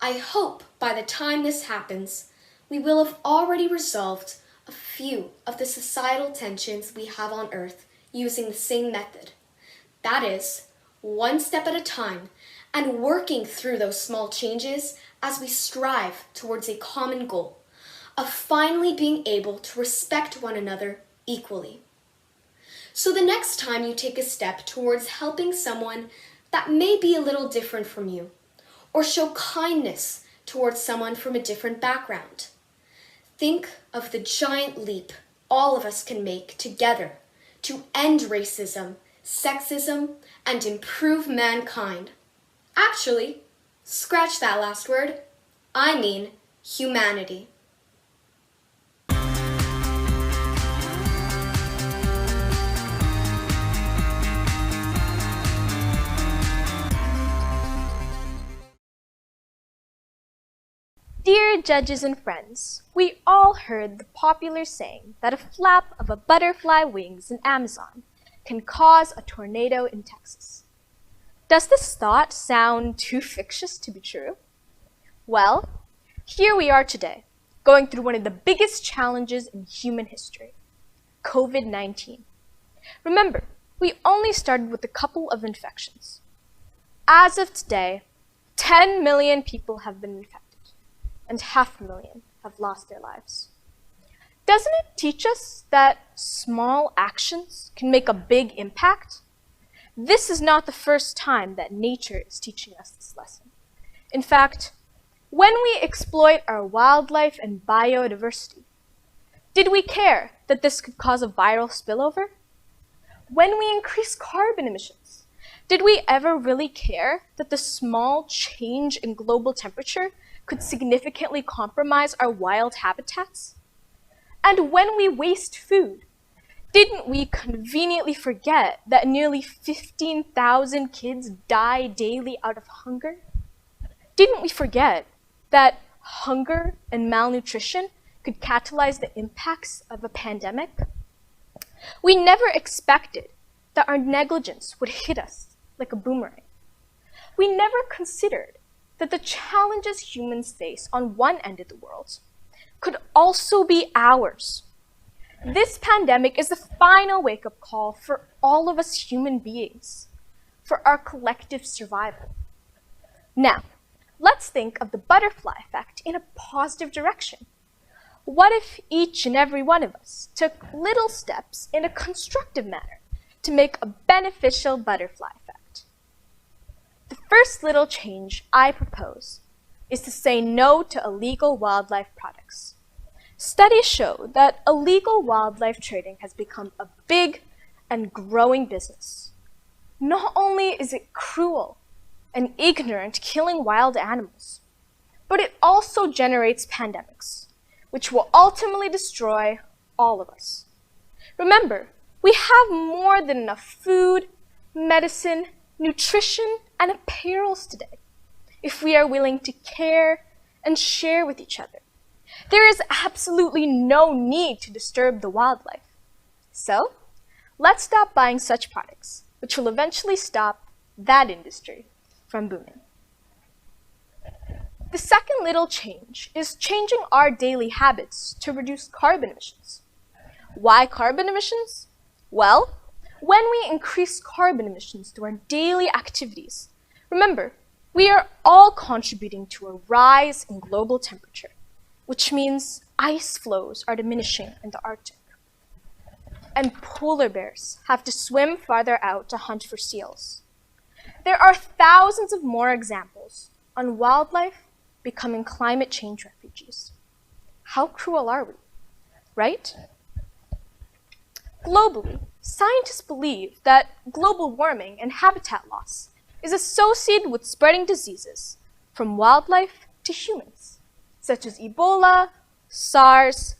I hope by the time this happens, we will have already resolved a few of the societal tensions we have on Earth using the same method. That is, one step at a time, and working through those small changes as we strive towards a common goal of finally being able to respect one another equally. So the next time you take a step towards helping someone that may be a little different from you, or show kindness towards someone from a different background, think of the giant leap all of us can make together to end racism, sexism, and improve mankind. Actually, scratch that last word. I mean humanity. Dear judges and friends, we all heard the popular saying that a flap of a butterfly wings in Amazon can cause a tornado in Texas. Does this thought sound too fictitious to be true? Well, here we are today, going through one of the biggest challenges in human history, COVID-19. Remember, we only started with a couple of infections. As of today, 10 million people have been infected, and 500,000 have lost their lives. Doesn't it teach us that small actions can make a big impact? This is not the first time that nature is teaching us this lesson. In fact, when we exploit our wildlife and biodiversity, did we care that this could cause a viral spillover? When we increase carbon emissions, did we ever really care that the small change in global temperature could significantly compromise our wild habitats? And when we waste food, didn't we conveniently forget that nearly 15,000 kids die daily out of hunger? Didn't we forget that hunger and malnutrition could catalyze the impacts of a pandemic? We never expected that our negligence would hit us like a boomerang. We never considered that the challenges humans face on one end of the world could also be ours. This pandemic is the final wake-up call for all of us human beings, for our collective survival. Now, let's think of the butterfly effect in a positive direction. What if each and every one of us took little steps in a constructive manner to make a beneficial butterfly effect? The first little change I propose is to say no to illegal wildlife products. Studies show that illegal wildlife trading has become a big and growing business. Not only is it cruel and ignorant, killing wild animals, but it also generates pandemics, which will ultimately destroy all of us. Remember, we have more than enough food, medicine, nutrition, and apparels today if we are willing to care and share with each other. There is absolutely no need to disturb the wildlife. So, let's stop buying such products, which will eventually stop that industry from booming. The second little change is changing our daily habits to reduce carbon emissions. Why carbon emissions? Well, when we increase carbon emissions through our daily activities, remember, we are all contributing to a rise in global temperature, which means ice flows are diminishing in the Arctic. And polar bears have to swim farther out to hunt for seals. There are thousands of more examples on wildlife becoming climate change refugees. How cruel are we, right? Globally, scientists believe that global warming and habitat loss is associated with spreading diseases from wildlife to humans, such as Ebola, SARS,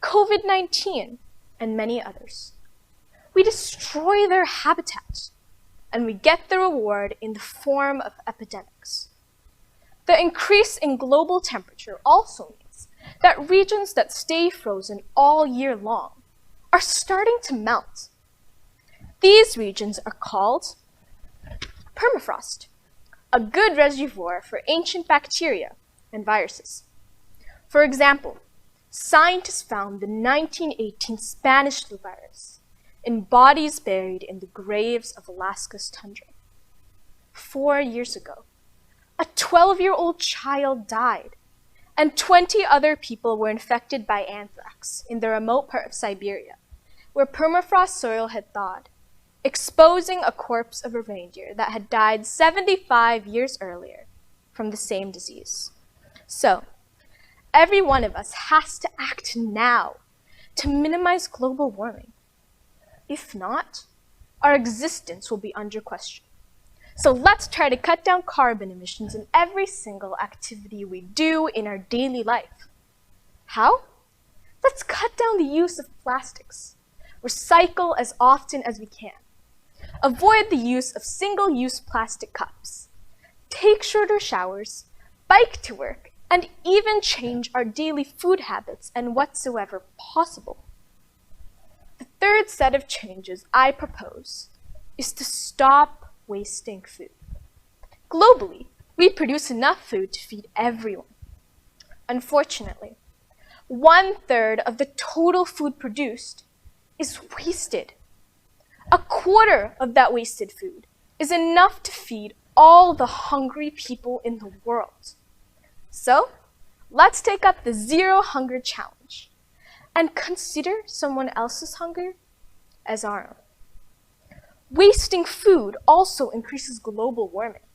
COVID-19, and many others. We destroy their habitat, and we get the reward in the form of epidemics. The increase in global temperature also means that regions that stay frozen all year long are starting to melt. These regions are called permafrost, a good reservoir for ancient bacteria and viruses. For example, scientists found the 1918 Spanish flu virus in bodies buried in the graves of Alaska's tundra. 4 years ago, a 12-year-old child died, and 20 other people were infected by anthrax in the remote part of Siberia, where permafrost soil had thawed, exposing a corpse of a reindeer that had died 75 years earlier from the same disease. So, every one of us has to act now to minimize global warming. If not, our existence will be under question. So let's try to cut down carbon emissions in every single activity we do in our daily life. How? Let's cut down the use of plastics. Recycle as often as we can. Avoid the use of single-use plastic cups. Take shorter showers, bike to work, and even change our daily food habits and whatsoever possible. The third set of changes I propose is to stop wasting food. Globally, we produce enough food to feed everyone. Unfortunately, 1/3 of the total food produced is wasted. 1/4 of that wasted food is enough to feed all the hungry people in the world. So, let's take up the Zero Hunger Challenge and consider someone else's hunger as our own. Wasting food also increases global warming.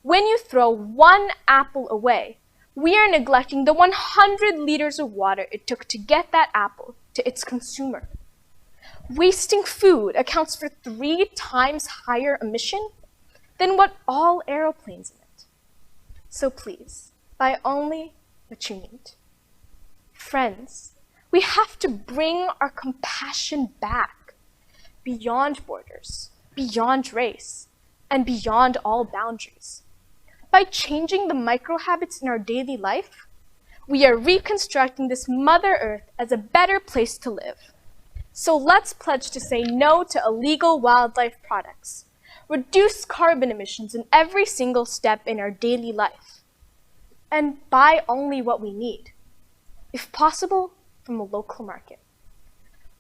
When you throw 1 apple away, we are neglecting the 100 liters of water it took to get that apple to its consumer. Wasting food accounts for 3 times higher emission than what all aeroplanes emit. So please, buy only what you need. Friends, we have to bring our compassion back beyond borders, beyond race, and beyond all boundaries. By changing the micro-habits in our daily life, we are reconstructing this Mother Earth as a better place to live. So let's pledge to say no to illegal wildlife products, reduce carbon emissions in every single step in our daily life, and buy only what we need, if possible, from a local market.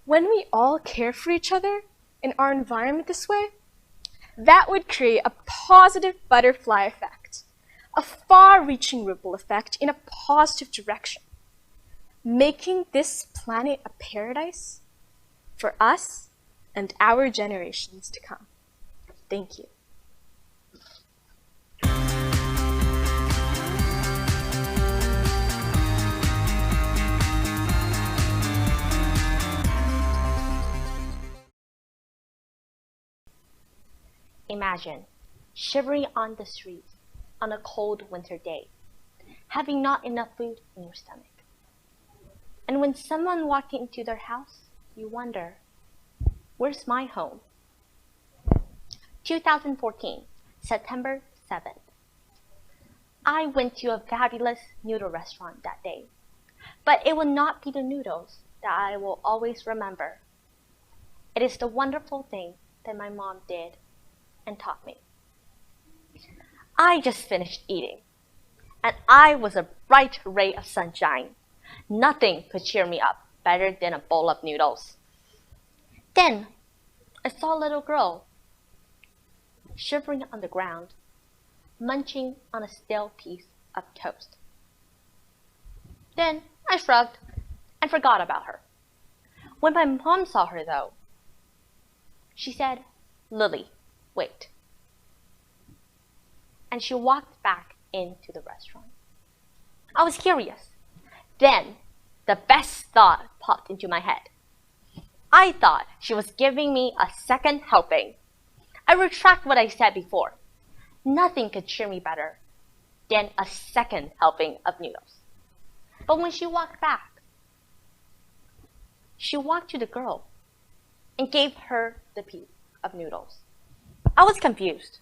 When we all care for each other in our environment this way, that would create a positive butterfly effect, a far-reaching ripple effect in a positive direction, making this planet a paradise for us and our generations to come. Thank you. Imagine shivering on the street on a cold winter day, having not enough food in your stomach. And when someone walked into their house, you wonder, where's my home? 2014, September 7th. I went to a fabulous noodle restaurant that day, but it will not be the noodles that I will always remember. It is the wonderful thing that my mom did and taught me. I just finished eating, and I was a bright ray of sunshine. Nothing could cheer me up better than a bowl of noodles. Then I saw a little girl shivering on the ground, munching on a stale piece of toast. Then I shrugged and forgot about her. When my mom saw her, though, she said, "Lily, wait." And she walked back into the restaurant. I was curious. Then the best thought popped into my head. I thought she was giving me a second helping. I retract what I said before. Nothing could cheer me better than a second helping of noodles. But when she walked back, she walked to the girl and gave her the piece of noodles. I was confused.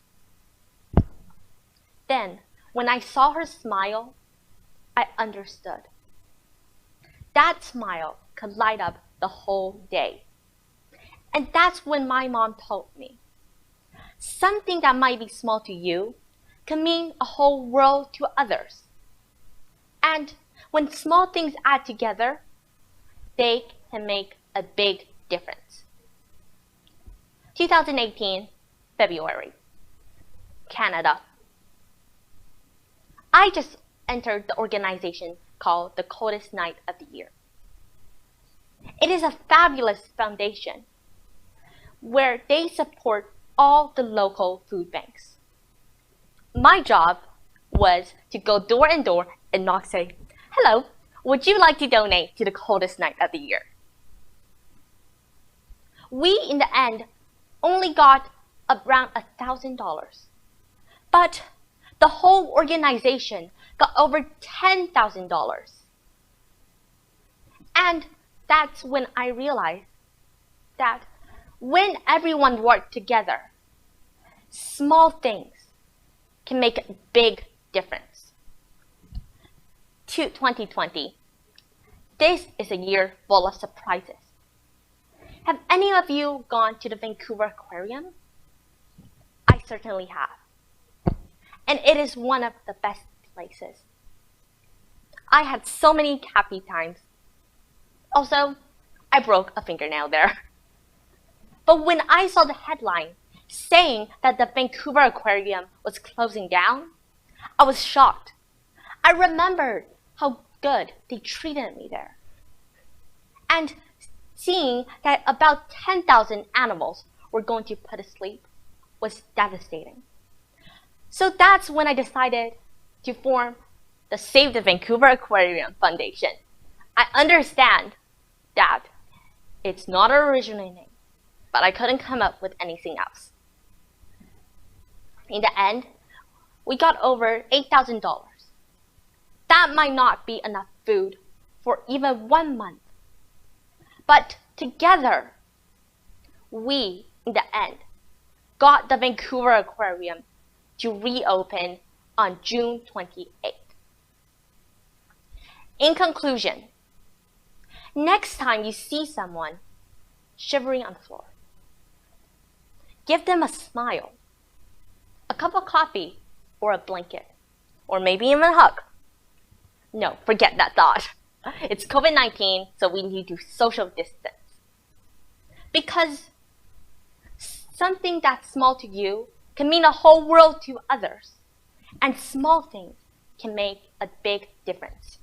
Then, when I saw her smile, I understood. That smile could light up the whole day. And that's when my mom told me, something that might be small to you can mean a whole world to others. And when small things add together, they can make a big difference. 2018, February, Canada. I just entered the organization called the Coldest Night of the Year. It is a fabulous foundation where they support all the local food banks. My job was to go door and door and knock, say, "Hello, would you like to donate to the Coldest Night of the Year?" We, in the end, only got around $1,000. But the whole organization got over $10,000. And that's when I realized that when everyone worked together, small things can make a big difference. To 2020, this is a year full of surprises. Have any of you gone to the Vancouver Aquarium? I certainly have. And it is one of the best places. I had so many happy times. Also, I broke a fingernail there. But when I saw the headline saying that the Vancouver Aquarium was closing down, I was shocked. I remembered how good they treated me there. And seeing that about 10,000 animals were going to put to sleep was devastating. So that's when I decided to form the Save the Vancouver Aquarium Foundation. I understand that it's not an original name, but I couldn't come up with anything else. In the end, we got over $8,000. That might not be enough food for even 1 month. But together, we, in the end, got the Vancouver Aquarium to reopen on June 28th. In conclusion, next time you see someone shivering on the floor, give them a smile, a cup of coffee, or a blanket, or maybe even a hug. No, forget that thought. It's COVID-19, so we need to social distance. Because something that's small to you can mean a whole world to others. And small things can make a big difference.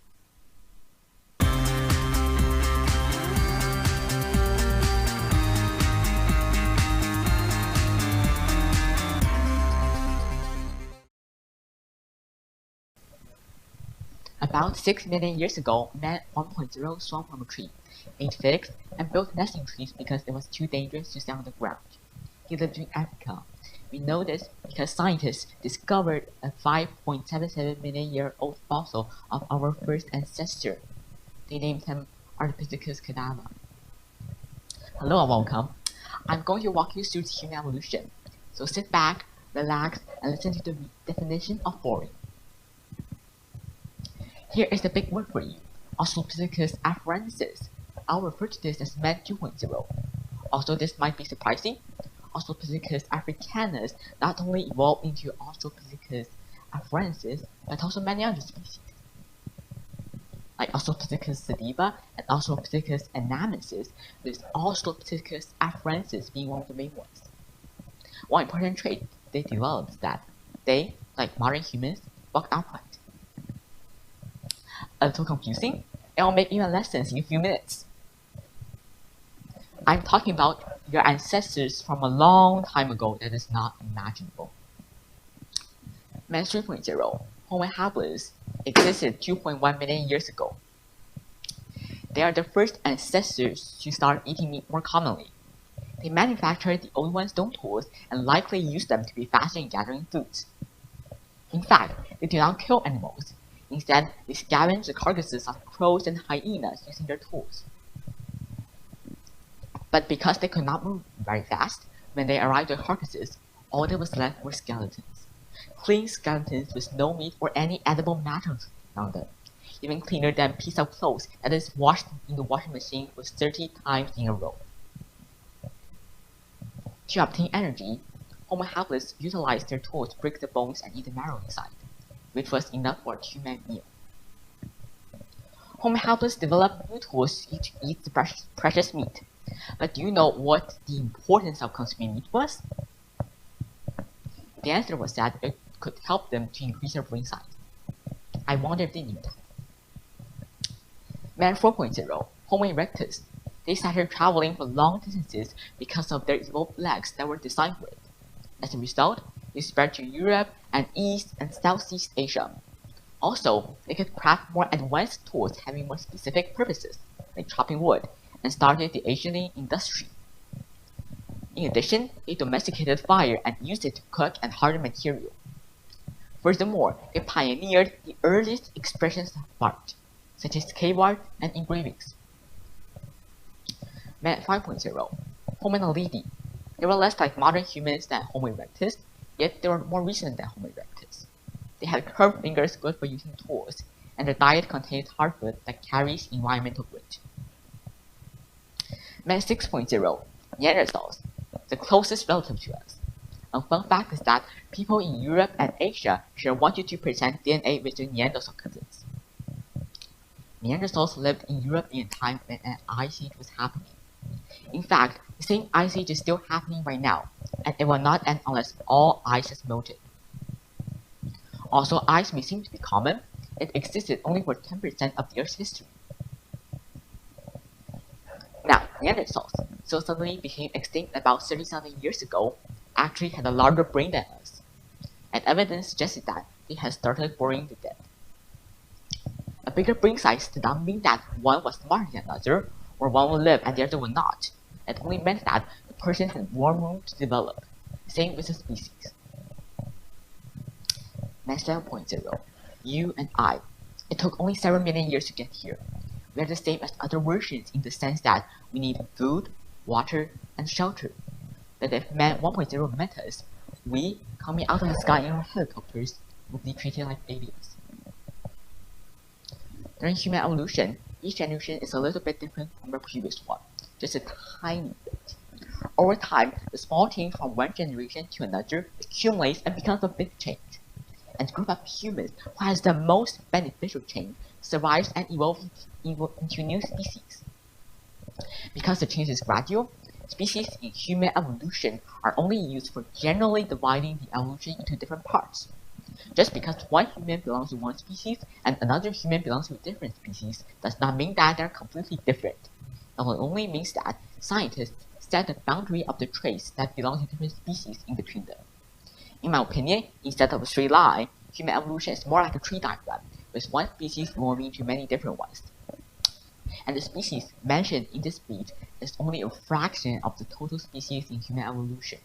About 6 million years ago, man 1.0 swung from a tree, ate figs, and built nesting trees because it was too dangerous to stay on the ground. He lived in Africa. We know this because scientists discovered a 5.77 million year old fossil of our first ancestor. They named him Ardipithecus cadaver. Hello and welcome. I'm going to walk you through human evolution. So sit back, relax, and listen to the definition of boring. Here is the big word for you, Australopithecus afarensis. I'll refer to this as Man 2.0. Also, this might be surprising. Australopithecus africanus not only evolved into Australopithecus afarensis, but also many other species, like Australopithecus sediba and Australopithecus anamensis, with Australopithecus afarensis being one of the main ones. One important trait they developed is that they, like modern humans, walked upright. A little confusing? It will make even less sense in a few minutes. I'm talking about your ancestors from a long time ago that is not imaginable. Man 3.0, Homo habilis, existed 2.1 million years ago. They are the first ancestors to start eating meat more commonly. They manufactured the old one's stone tools and likely used them to be faster in gathering foods. In fact, they do not kill animals. Instead, they scavenge the carcasses of crows and hyenas using their tools. But because they could not move very fast, when they arrived at carcasses, All that was left were skeletons. Clean skeletons with no meat or any edible matter on them. Even cleaner than a piece of clothes that is washed in the washing machine for 30 times in a row. To obtain energy, Homo habilis utilized their tools to break the bones and eat the marrow inside, which was enough for a 2-man meal. Homo habilis developed new tools to eat the precious meat. But do you know what the importance of consuming meat was? The answer was that it could help them to increase their brain size. I wonder if they knew that. Man 4.0, Homo erectus. They started traveling for long distances because of their evolved legs that were designed for it. As a result, they spread to Europe and East and Southeast Asia. Also, they could craft more advanced tools having more specific purposes, like chopping wood, and started the Asian industry. In addition, they domesticated fire and used it to cook and harden material. Furthermore, they pioneered the earliest expressions of art, such as cave art and engravings. Man 5.0, Homo naledi. They were less like modern humans than Homo erectus, yet they were more recent than Homo erectus. They had curved fingers good for using tools, and their diet contained hard food that carries environmental grit. Man 6.0, Neanderthals, the closest relative to us. A fun fact is that people in Europe and Asia share 1 to 2% DNA with their Neanderthal cousins. Neanderthals lived in Europe in a time when an ice age was happening. In fact, the same ice age is still happening right now, and it will not end unless all ice has melted. Also, ice may seem to be common, it existed only for 10% of the Earth's history. Now, Neanderthals, so suddenly became extinct about 30,000 years ago, actually had a larger brain than us, and evidence suggested that they had started burying the dead. A bigger brain size did not mean that one was smarter than another, or one would live and the other would not. It only meant that the person had more room to develop. Same with the species. Man 7.0, you and I. It took only 7 million years to get here. We are the same as other versions in the sense that we need food, water, and shelter. But if Man 1.0 met us, we, coming out of the sky in our helicopters, would be treated like babies. During human evolution, each generation is a little bit different from the previous one, just a tiny bit. Over time, the small change from one generation to another accumulates and becomes a big change. And the group of humans who has the most beneficial change survives and evolves into new species. Because the change is gradual, species in human evolution are only used for generally dividing the evolution into different parts. Just because one human belongs to one species and another human belongs to a different species does not mean that they're completely different. It only means that scientists set the boundary of the traits that belong to different species in between them. In my opinion, instead of a straight line, human evolution is more like a tree diagram, with one species evolving into many different ones. And the species mentioned in this speech is only a fraction of the total species in human evolution.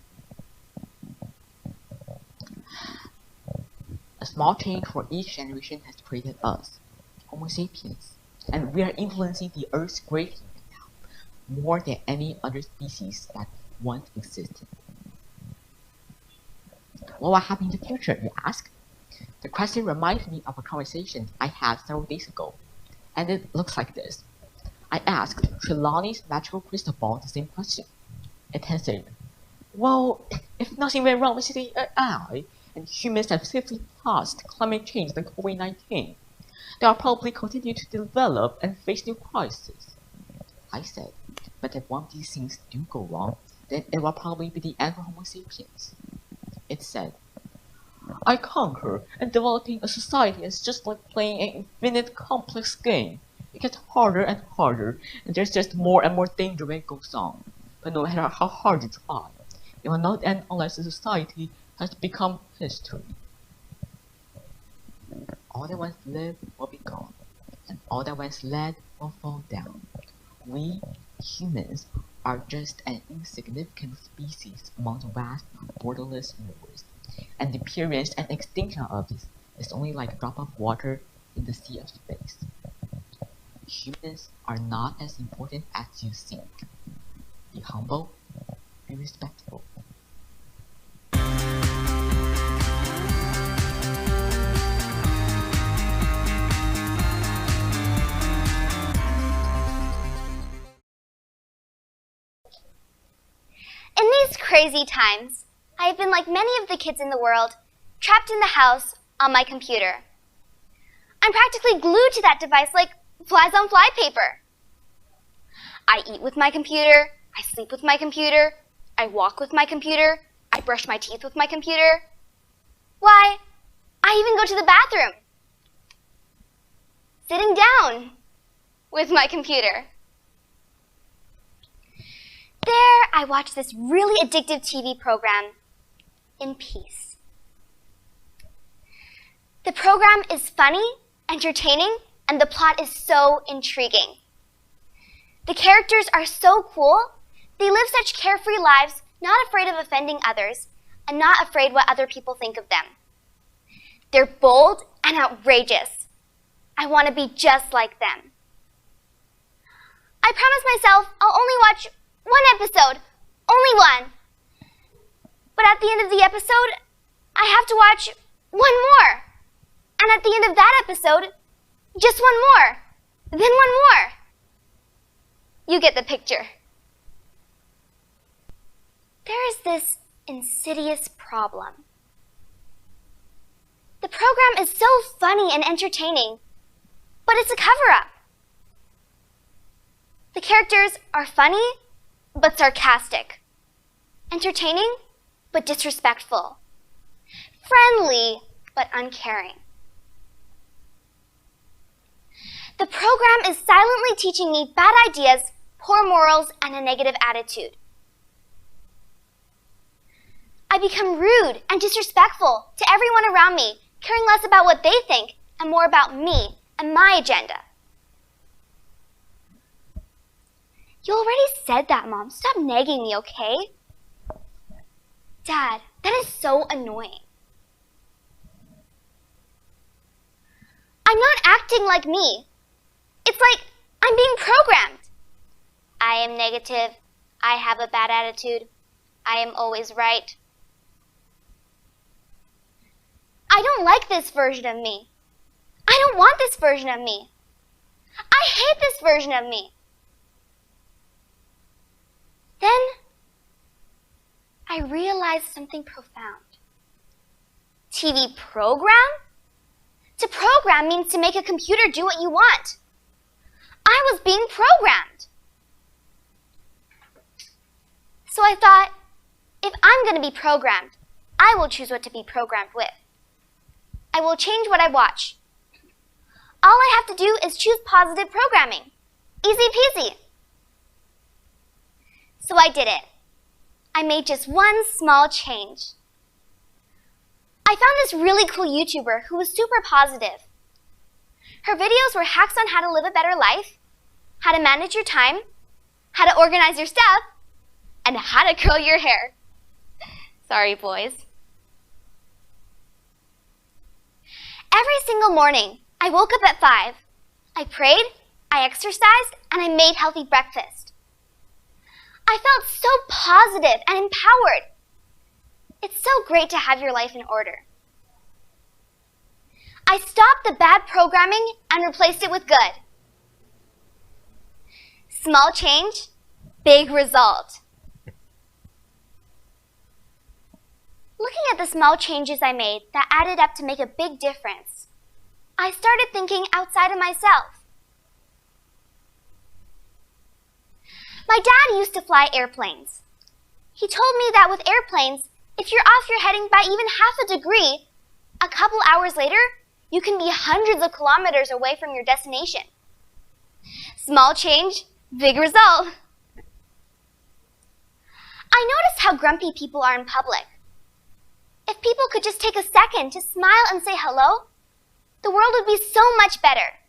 A small change for each generation has created us, Homo sapiens, and we are influencing the Earth's greatly now, more than any other species that once existed. What will happen in the future, you ask? The question reminds me of a conversation I had several days ago, and it looks like this. I asked Trelawney's magical crystal ball the same question. It answered, well, if nothing went wrong with the AI, and humans have safely passed climate change like COVID-19, they will probably continue to develop and face new crises. I said, but if one of these things do go wrong, then it will probably be the end for Homo sapiens. It said, I conquer, and developing a society is just like playing an infinite complex game. It gets harder and harder, and there's just more and more danger when it goes on. But no matter how hard you try, it will not end unless the society has become history. All that once lived will be gone, and all that once led will fall down. We, humans, are just an insignificant species among the vast, borderless universe, and the appearance and extinction of this is only like a drop of water in the sea of space. Humans are not as important as you think. Be humble, be respectful. crazy times, I have been like many of the kids in the world, trapped in the house on my computer. I'm practically glued to that device like flies on flypaper. I eat with my computer, I sleep with my computer, I walk with my computer, I brush my teeth with my computer. Why, I even go to the bathroom, sitting down with my computer. There, I watch this really addictive TV program in peace. The program is funny, entertaining, and the plot is so intriguing. The characters are so cool. They live such carefree lives, not afraid of offending others, and not afraid what other people think of them. They're bold and outrageous. I want to be just like them. I promise myself I'll only watch one episode, only one. But at the end of the episode, I have to watch one more. And at the end of that episode, just one more, then one more. You get the picture. There is this insidious problem. The program is so funny and entertaining, but it's a cover-up. The characters are funny, but sarcastic. Entertaining, but disrespectful. Friendly, but uncaring. The program is silently teaching me bad ideas, poor morals, and a negative attitude. I become rude and disrespectful to everyone around me, caring less about what they think and more about me and my agenda. You already said that, Mom. Stop nagging me, okay? Dad, that is so annoying. I'm not acting like me. It's like I'm being programmed. I am negative. I have a bad attitude. I am always right. I don't like this version of me. I don't want this version of me. I hate this version of me. Then I realized something profound. TV program? To program means to make a computer do what you want. I was being programmed. So I thought, if I'm going to be programmed, I will choose what to be programmed with. I will change what I watch. All I have to do is choose positive programming. Easy peasy. So I did it. I made just one small change. I found this really cool YouTuber who was super positive. Her videos were hacks on how to live a better life, how to manage your time, how to organize your stuff, and how to curl your hair. Sorry, boys. Every single morning, I woke up at 5. I prayed, I exercised, and I made healthy breakfast. I felt so positive and empowered. It's so great to have your life in order. I stopped the bad programming and replaced it with good. Small change, big result. Looking at the small changes I made that added up to make a big difference, I started thinking outside of myself. My dad used to fly airplanes. He told me that with airplanes, if you're off your heading by even half a degree, a couple hours later, you can be hundreds of kilometers away from your destination. Small change, big result. I noticed how grumpy people are in public. If people could just take a second to smile and say hello, the world would be so much better.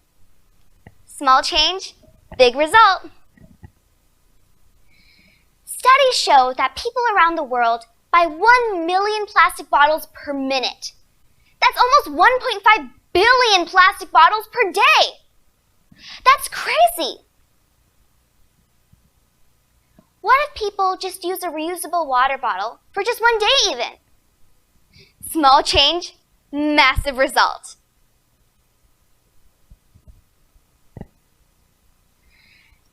Small change, big result. Studies show that people around the world buy 1 million plastic bottles per minute. That's almost 1.5 billion plastic bottles per day. That's crazy. What if people just use a reusable water bottle for just one day even? Small change, massive result.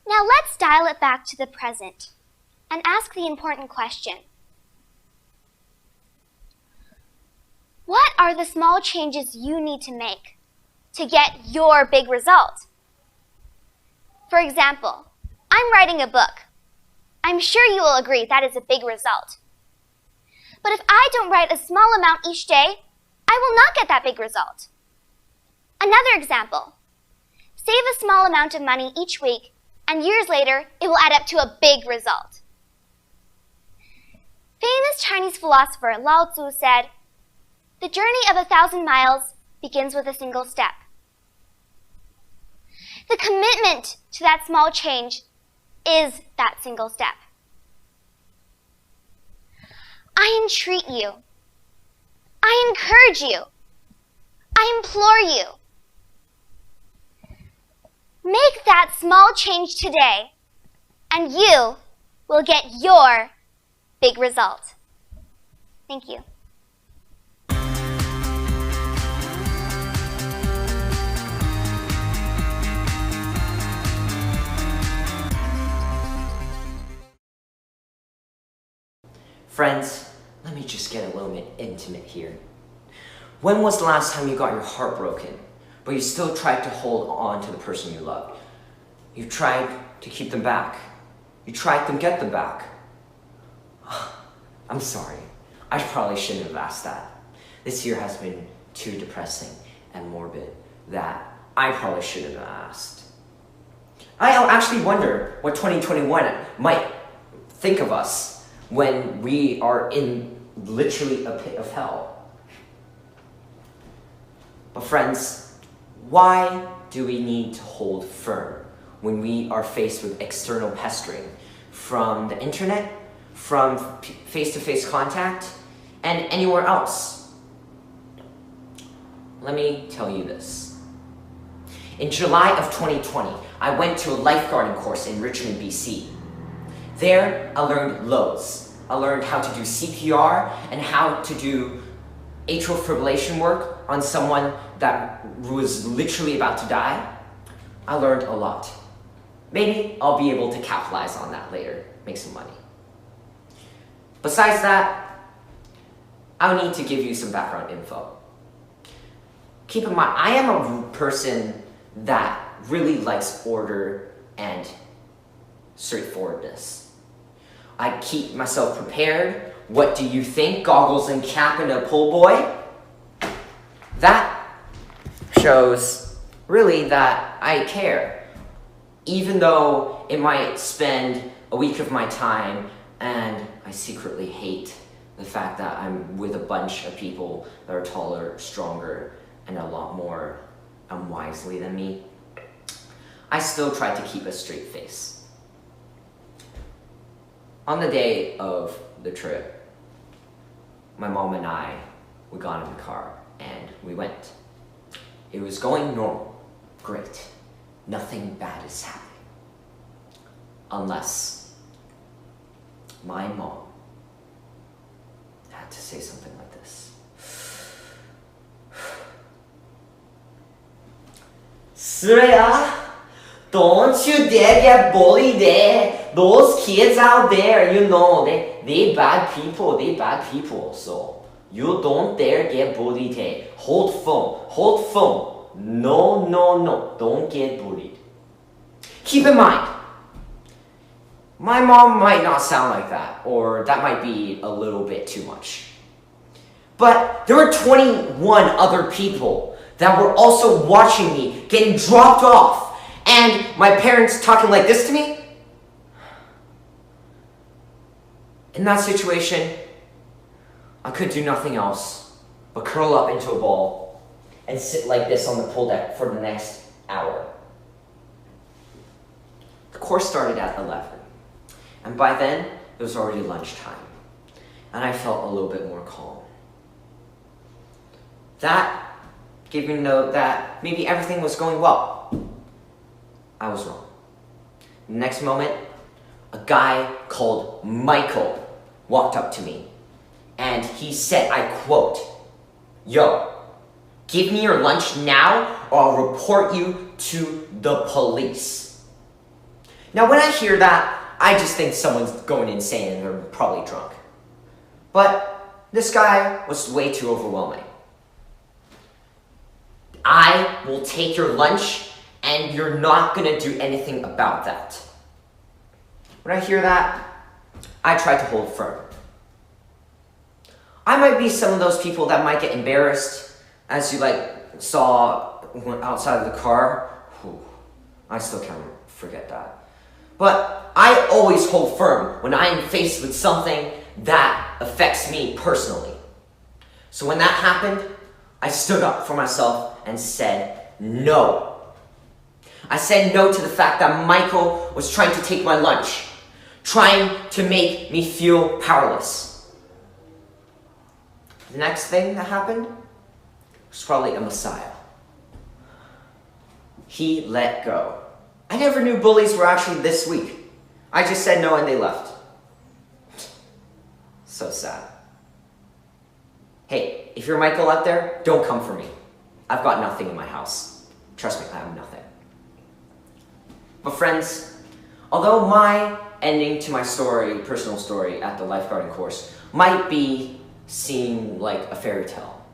Now let's dial it back to the present and ask the important question. What are the small changes you need to make to get your big result? For example, I'm writing a book. I'm sure you will agree that is a big result. But if I don't write a small amount each day, I will not get that big result. Another example. Save a small amount of money each week, and years later, it will add up to a big result. Famous Chinese philosopher Lao Tzu said, "The journey of 1,000 miles begins with a single step." The commitment to that small change is that single step. I entreat you. I encourage you. I implore you. Make that small change today, and you will get your big result. Thank you. Friends, let me just get a little bit intimate here. When was the last time you got your heart broken, but you still tried to hold on to the person you loved? You tried to keep them back. You tried to get them back. I'm sorry. I probably shouldn't have asked that. This year has been too depressing and morbid that I probably should have asked. I actually wonder what 2021 might think of us when we are in literally a pit of hell. But friends, why do we need to hold firm when we are faced with external pestering from the internet, from face-to-face contact, and anywhere else? Let me tell you this. In July of 2020, I went to a lifeguarding course in Richmond, BC. There, I learned loads. I learned how to do CPR and how to do atrial fibrillation work on someone that was literally about to die. I learned a lot. Maybe I'll be able to capitalize on that later, make some money. Besides that, I need to give you some background info. Keep in mind, I am a person that really likes order and straightforwardness. I keep myself prepared. What do you think? Goggles and cap and a pull boy? That shows really that I care. Even though it might spend a week of my time and I secretly hate the fact that I'm with a bunch of people that are taller, stronger, and a lot more unwisely than me, I still try to keep a straight face. On the day of the trip, my mom and I, we got in the car and we went. It was going normal, great. Nothing bad is happening. Unless my mom had to say something like this. Surya, don't you dare get bullied there. Those kids out there, you know, they bad people, so you don't dare get bullied here. Hold firm. No, don't get bullied. Keep in mind, my mom might not sound like that, or that might be a little bit too much. But there were 21 other people that were also watching me getting dropped off, and my parents talking like this to me. In that situation, I could do nothing else but curl up into a ball and sit like this on the pool deck for the next hour. The course started at 11, and by then, it was already lunchtime, and I felt a little bit more calm. That gave me to know that maybe everything was going well. I was wrong. The next moment, a guy called Michael walked up to me, and he said, I quote, "Yo, give me your lunch now or I'll report you to the police." Now when I hear that, I just think someone's going insane and they're probably drunk. But this guy was way too overwhelming. I will take your lunch and you're not gonna do anything about that. When I hear that, I try to hold firm. I might be some of those people that might get embarrassed, as you saw outside of the car. Whew, I still can't forget that. But I always hold firm when I am faced with something that affects me personally. So when that happened, I stood up for myself and said no. I said no to the fact that Michael was trying to take my lunch, trying to make me feel powerless. The next thing that happened was probably a Messiah. He let go. I never knew bullies were actually this weak. I just said no and they left. So sad. Hey, if you're Michael out there, don't come for me. I've got nothing in my house. Trust me, I have nothing. But friends, although my ending to my story, personal story at the lifeguarding course, might seem like a fairy tale.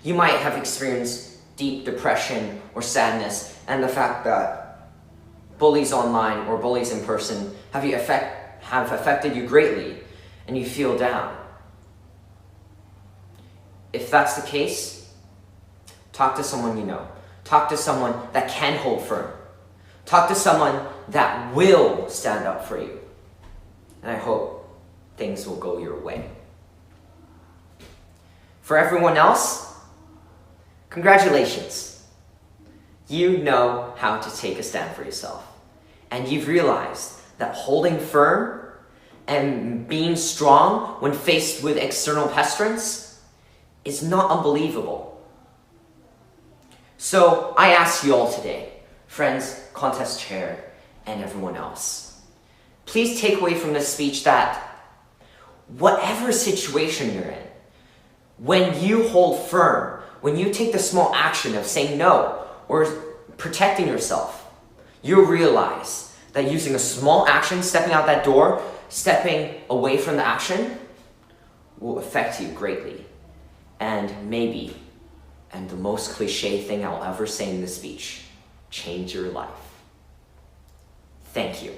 You might have experienced deep depression or sadness, and the fact that bullies online or bullies in person have affected you greatly, and you feel down. If that's the case, talk to someone you know. Talk to someone that can hold firm. Talk to someone that will stand up for you. And I hope things will go your way. For everyone else, congratulations. You know how to take a stand for yourself. And you've realized that holding firm and being strong when faced with external pestilence is not unbelievable. So I ask you all today, friends, contest chair, and everyone else, please take away from this speech that whatever situation you're in, when you hold firm, when you take the small action of saying no or protecting yourself, you'll realize that using a small action, stepping out that door, stepping away from the action, will affect you greatly. And maybe, and the most cliche thing I'll ever say in this speech, change your life. Thank you.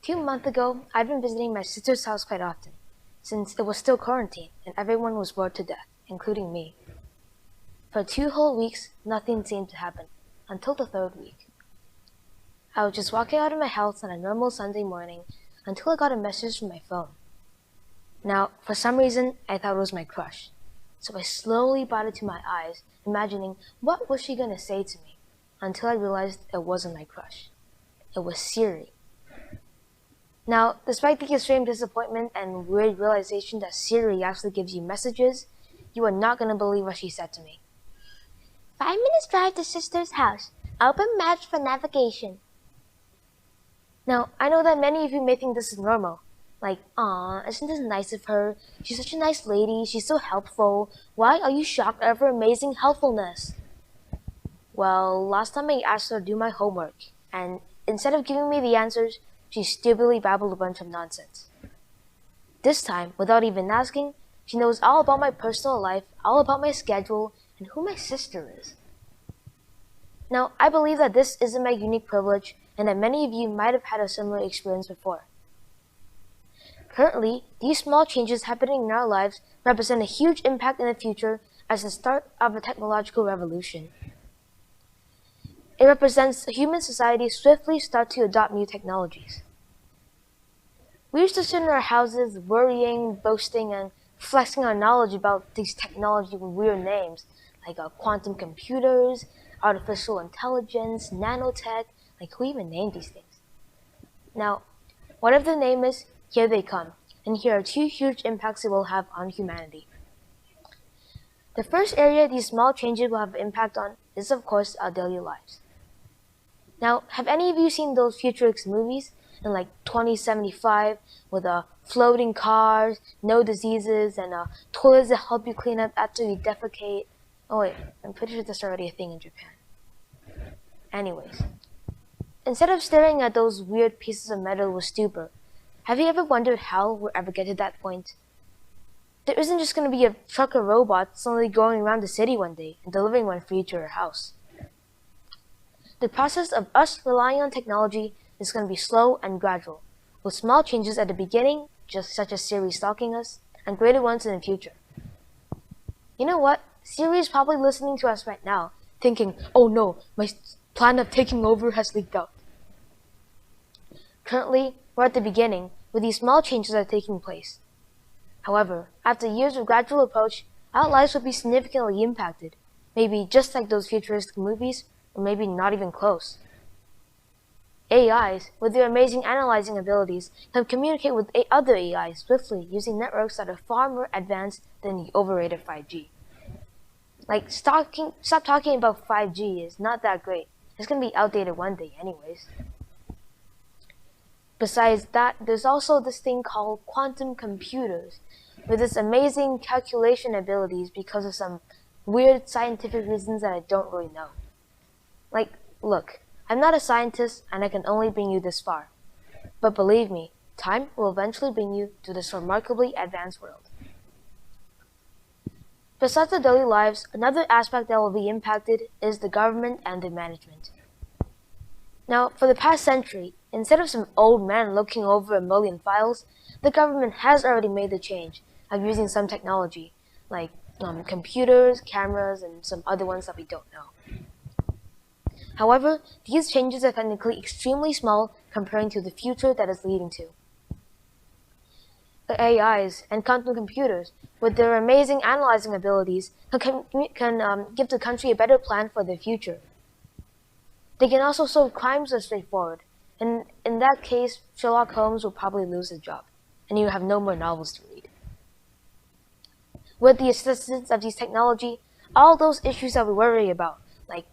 Two months ago, I'd been visiting my sister's house quite often, since it was still quarantine and everyone was bored to death, including me. For 2 whole weeks, nothing seemed to happen, until the 3rd week. I was just walking out of my house on a normal Sunday morning until I got a message from my phone. Now, for some reason, I thought it was my crush, so I slowly brought it to my eyes, imagining what was she gonna say to me, until I realized it wasn't my crush. It was Siri. Now, despite the extreme disappointment and weird realization that Siri actually gives you messages, you are not going to believe what she said to me. 5 minutes drive to sister's house. Open maps for navigation. Now, I know that many of you may think this is normal. Like, aw, isn't this nice of her? She's such a nice lady. She's so helpful. Why are you shocked at her amazing helpfulness? Well, last time I asked her to do my homework, and instead of giving me the answers, she stupidly babbled a bunch of nonsense. This time, without even asking, she knows all about my personal life, all about my schedule, and who my sister is. Now, I believe that this isn't my unique privilege, and that many of you might have had a similar experience before. Currently, these small changes happening in our lives represent a huge impact in the future as the start of a technological revolution. It represents human society swiftly start to adopt new technologies. We used to sit in our houses worrying, boasting, and flexing our knowledge about these technology with weird names like quantum computers, artificial intelligence, nanotech, like who even named these things? Now, whatever the name is, here they come, and here are 2 huge impacts it will have on humanity. The first area these small changes will have an impact on is, of course, our daily lives. Now, have any of you seen those futuristic movies in like 2075 with floating cars, no diseases, and toilets that help you clean up after you defecate? Oh wait, I'm pretty sure that's already a thing in Japan. Anyways, instead of staring at those weird pieces of metal with stupor, have you ever wondered how we'll ever get to that point? There isn't just going to be a truck of robots suddenly going around the city one day and delivering one for you to your house. The process of us relying on technology is going to be slow and gradual, with small changes at the beginning, just such as Siri stalking us, and greater ones in the future. You know what? Siri is probably listening to us right now, thinking, oh no, my plan of taking over has leaked out. Currently, we're at the beginning, where these small changes are taking place. However, after years of gradual approach, our lives will be significantly impacted, maybe just like those futuristic movies, or maybe not even close. AIs, with their amazing analyzing abilities, can communicate with other AIs swiftly using networks that are far more advanced than the overrated 5G. Like, stop talking about 5G is not that great. It's going to be outdated one day anyways. Besides that, there's also this thing called quantum computers, with its amazing calculation abilities because of some weird scientific reasons that I don't really know. Like, look, I'm not a scientist and I can only bring you this far. But believe me, time will eventually bring you to this remarkably advanced world. Besides the daily lives, another aspect that will be impacted is the government and the management. Now, for the past century, instead of some old man looking over 1 million files, the government has already made the change of using some technology, like computers, cameras, and some other ones that we don't know. However, these changes are technically extremely small comparing to the future that is leading to. The AIs and quantum computers, with their amazing analyzing abilities, can give the country a better plan for the future. They can also solve crimes that are straightforward, and in that case, Sherlock Holmes will probably lose his job, and you have no more novels to read. With the assistance of these technology, all those issues that we worry about, like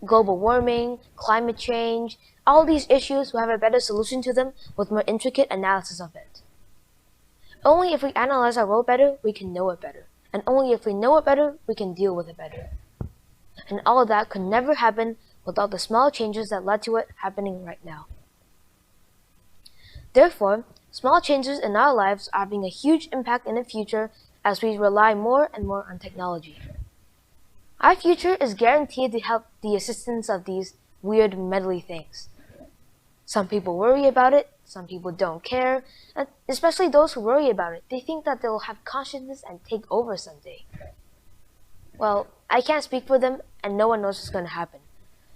global warming, climate change, all these issues will have a better solution to them with more intricate analysis of it. Only if we analyze our world better, we can know it better. And only if we know it better, we can deal with it better. And all of that could never happen without the small changes that led to it happening right now. Therefore, small changes in our lives are having a huge impact in the future as we rely more and more on technology. Our future is guaranteed to help the assistance of these weird medley things. Some people worry about it, some people don't care, and especially those who worry about it, they think that they'll have consciousness and take over someday. Well, I can't speak for them, and no one knows what's going to happen.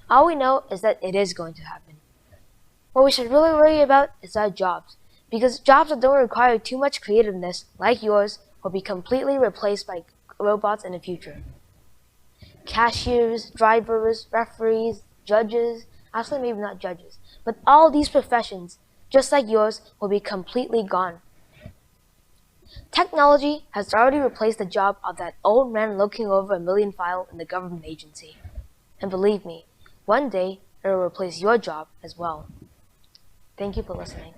All we know is that it is going to happen. What we should really worry about is our jobs, because jobs that don't require too much creativeness, like yours, will be completely replaced by robots in the future. Cashiers, drivers, referees, judges, actually maybe not judges, but all these professions, just like yours, will be completely gone. Technology has already replaced the job of that old man looking over 1 million files in the government agency. And believe me, one day it will replace your job as well. Thank you for listening.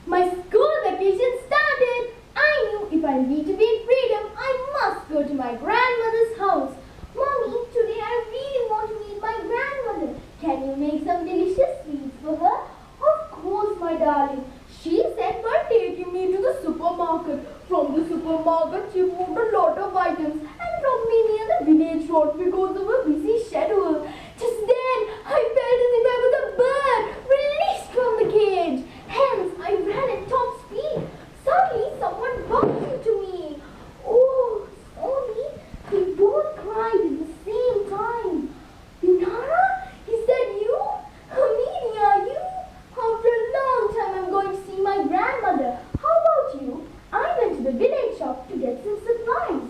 My school vacation started. I knew if I need to be in freedom, I must go to my grandmother's house. Mommy, today I really want to meet my grandmother. Can you make some delicious sweets for her? Of course, my darling. She said by taking me to the supermarket. From the supermarket, she bought a lot of items and dropped me near the village road because of a busy schedule. Just then, I felt as if I was a bird released from the cage. Hence, I ran at top speed. Suddenly, someone bumped into me. Oh, sorry. We both cried at the same time. Yunara? Is that you? Amelia, you? After a long time, I'm going to see my grandmother. How about you? I went to the village shop to get some supplies.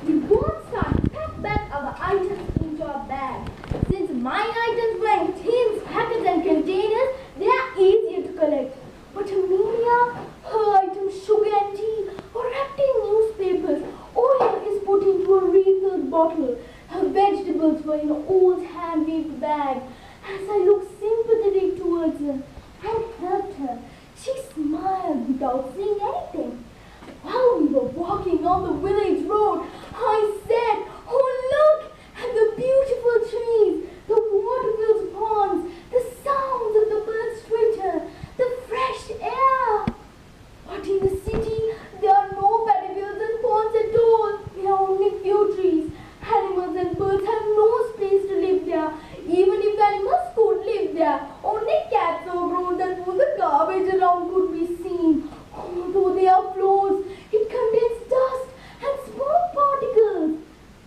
We both started to pack back our items into our bag. Since my items were in tins, packets, and containers, they are easier to collect. But Amelia, her items, sugar and tea, are wrapped in newspapers. Oil is put into a refilled bottle. Her vegetables vegetables were in an old hand-weaved bag. As I looked sympathetic towards her and helped her, she smiled without saying anything. While we were walking on the village road, I said, "Oh, look at the beautiful trees, the water-filled ponds, the sounds of the birds' twitter, the fresh air. But in the city, there are no paddy fields and ponds at all. There are only few trees. Animals and birds have no space to live there. Even if animals could live there, only cats so grown that all the garbage around could be seen. Although they are floors, it contains dust and small particles."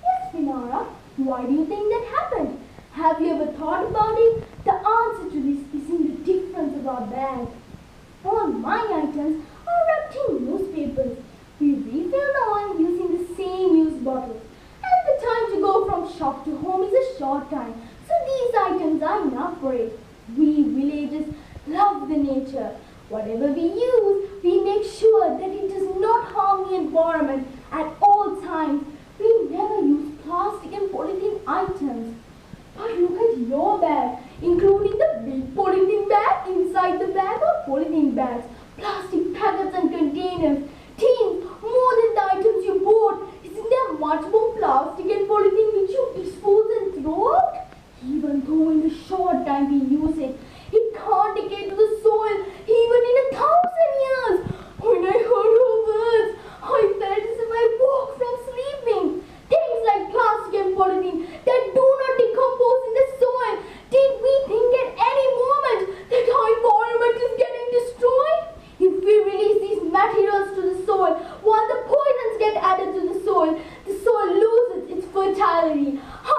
Yes, Vinara, why do you think that happened? Have you ever thought about it? The answer to this is in the difference of our bag. All my items are wrapped in newspapers. We refill the oil using the same used bottles. And the time to go from shop to home is a short time, so these items are enough for it. We villagers love the nature. Whatever we use, we make sure that it does not harm the environment at all times. We never use plastic and polythene items. But look at your bag, including the big polythene bag, inside the bag are polythene bags, plastic packets and containers, tins, more than the items you bought. Isn't there much more plastic and polythene which you dispose and throw out? Even though in the short time we use it, it can't decay to the soil even in 1,000 years. When I heard her words, I felt as if I woke from sleeping. Things like plastic and polythene that do not decompose in the soil. Did we think at any moment that our environment is getting destroyed? If we release these materials to the soil, while the poisons get added to the soil loses its fertility.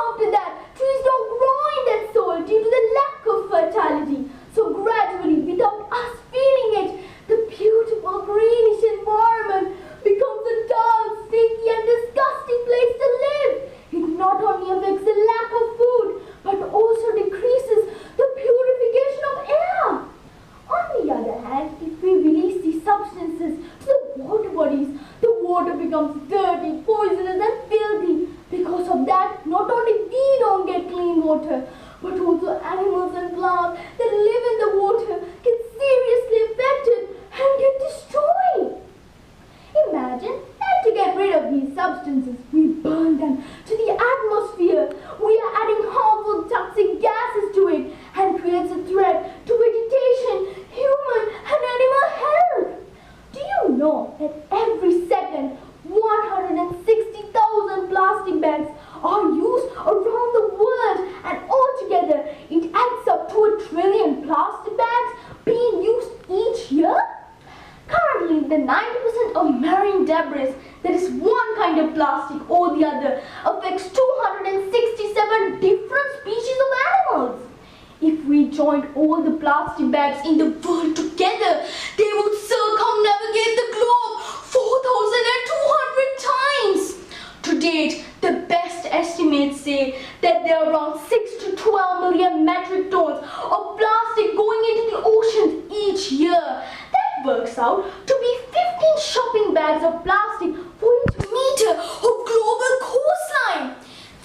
After that, trees don't grow in that soil due to the lack of fertility. So gradually, without us feeling it, the beautiful greenish environment becomes a dull, sticky and disgusting place to live. It not only affects the lack of food, but also decreases the purification of air. On the other hand, if we release these substances to the water bodies, the water becomes dirty, poisonous and filthy. Because of that, not only we don't get clean water, but also animals and plants that live in the water get seriously affected and get destroyed. Imagine that to get rid of these substances, we burn them to the atmosphere. We are adding harmful toxic gases to it and creates a threat to vegetation, human and animal health. Do you know that every second 160,000 plastic bags are used around the world, and altogether it adds up to 1 trillion plastic bags being used each year? Currently, the 90% of marine debris, that is one kind of plastic or the other, affects 267 different species of animals. If we joined all the plastic bags in the world together, they would circumnavigate the globe 4,200 times. To date, the best estimates say that there are around 6 to 12 million metric tons of plastic going into the oceans each year. That works out to be 15 shopping bags of plastic for each meter of global coastline.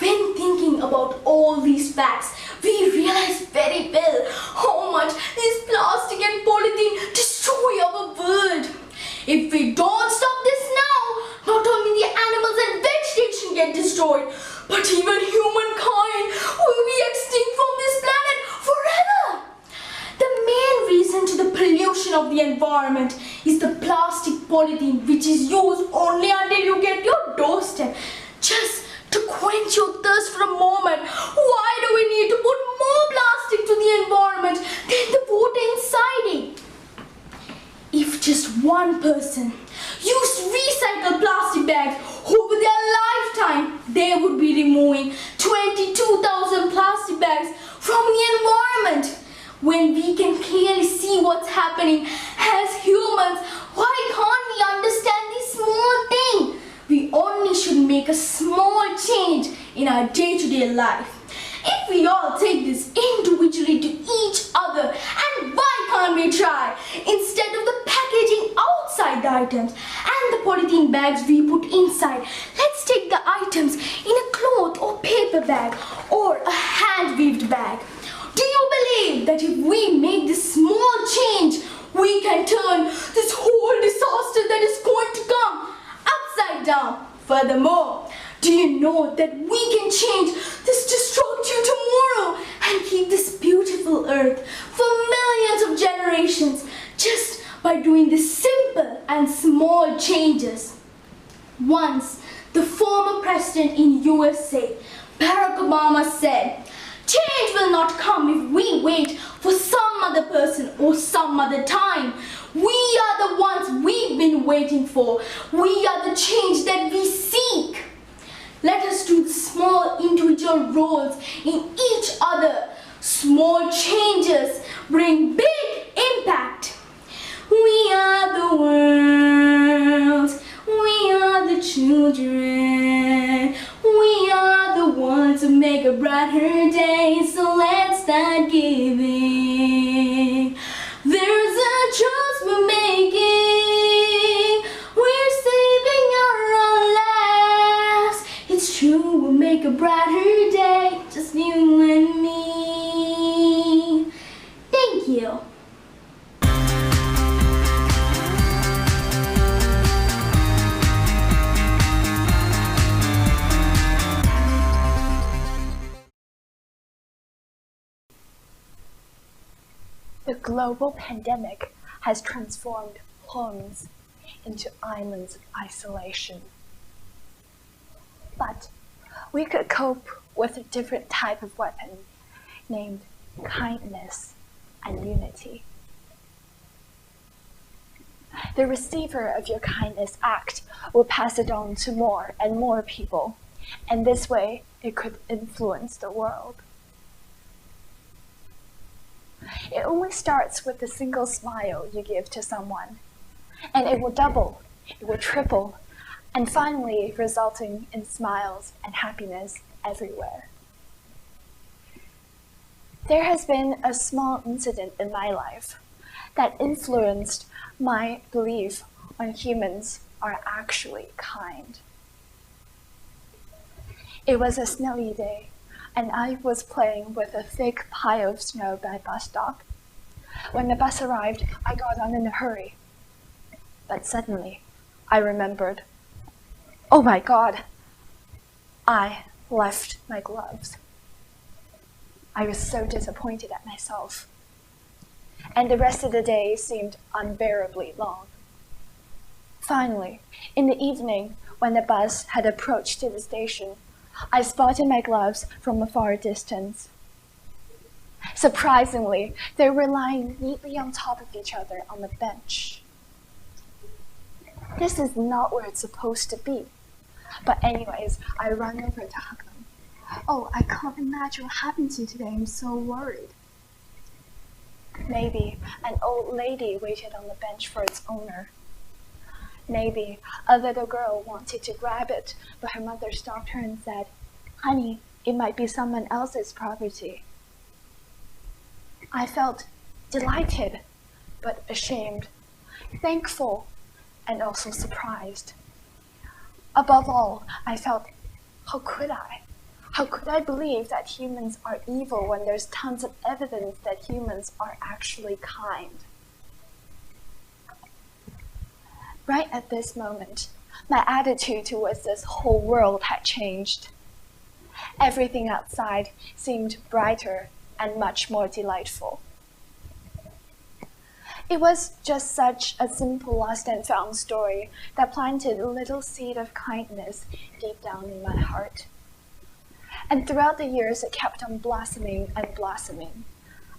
When thinking about all these facts, we realize very well how much this plastic and polythene destroy our world. If we don't stop this now, not only the animals and vegetation get destroyed, but even humankind will be extinct from this planet forever. The main reason to the pollution of the environment is the plastic polythene, which is used only until you get your doorstep. Just to quench your thirst for a moment, why do we need to put more plastic to the environment than the water inside it? If just one person used recycled plastic bags over their lifetime, they would be removing 22,000 plastic bags from the environment. When we can clearly see what's happening as humans, why can't we understand this small thing? We only should make a small change in our day-to-day life. If we all take this individually to each other, and why can't we try? Instead of the packaging outside the items and the polythene bags we put inside, let's take the items in a cloth or paper bag. die down. Furthermore, do you know that we can change this destructive tomorrow and keep this beautiful earth for millions of generations just by doing these simple and small changes? Once, the former president in USA, Barack Obama, said, "Change will not come if we wait for some other person or some other time. We are the ones we've been waiting for. We are the change that we seek." Let us do the small individual roles in each other. Small changes bring big impact. We are the world. We are the children. We are the ones who make a brighter day. So let's start giving. There's a choice we're making. We're saving our own lives. It's true, we'll make a brighter day. Just you and me. Thank you. The global pandemic has transformed homes into islands of isolation. But we could cope with a different type of weapon named kindness and unity. The receiver of your kindness act will pass it on to more and more people, and this way it could influence the world. It only starts with a single smile you give to someone, and it will double, it will triple, and finally resulting in smiles and happiness everywhere. There has been a small incident in my life that influenced my belief on humans are actually kind. It was a snowy day, and I was playing with a thick pile of snow by a bus stop. When the bus arrived, I got on in a hurry. But suddenly, I remembered, oh my God, I left my gloves. I was so disappointed at myself. And the rest of the day seemed unbearably long. Finally, in the evening, when the bus had approached to the station, I spotted my gloves from a far distance. Surprisingly, they were lying neatly on top of each other on the bench. This is not where it's supposed to be. But anyways, I ran over to hug them. Oh, I can't imagine what happened to you today. I'm so worried. Maybe an old lady waited on the bench for its owner. Maybe a little girl wanted to grab it, but her mother stopped her and said, "Honey, it might be someone else's property." I felt delighted, but ashamed, thankful, and also surprised. Above all, I felt, how could I? How could I believe that humans are evil when there's tons of evidence that humans are actually kind? Right at this moment, my attitude towards this whole world had changed. Everything outside seemed brighter and much more delightful. It was just such a simple lost and found story that planted a little seed of kindness deep down in my heart. And throughout the years, it kept on blossoming and blossoming.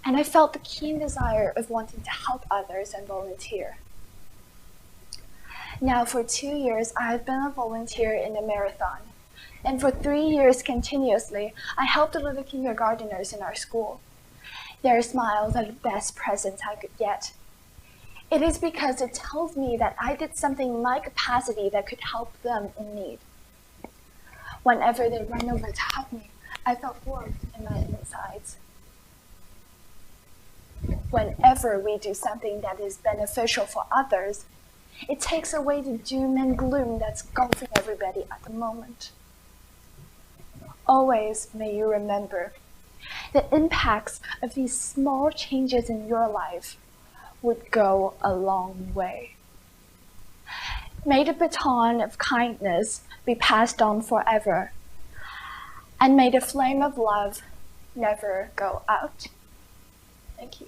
And I felt the keen desire of wanting to help others and volunteer. Now, for 2 years, I have been a volunteer in a marathon. And for 3 years continuously, I helped the little kindergarteners in our school. Their smiles are the best presents I could get. It is because it tells me that I did something in my capacity that could help them in need. Whenever they run over to hug me, I felt warmth in my insides. Whenever we do something that is beneficial for others, it takes away the doom and gloom that's engulfing everybody at the moment. Always may you remember, the impacts of these small changes in your life would go a long way. May the baton of kindness be passed on forever, and may the flame of love never go out. Thank you.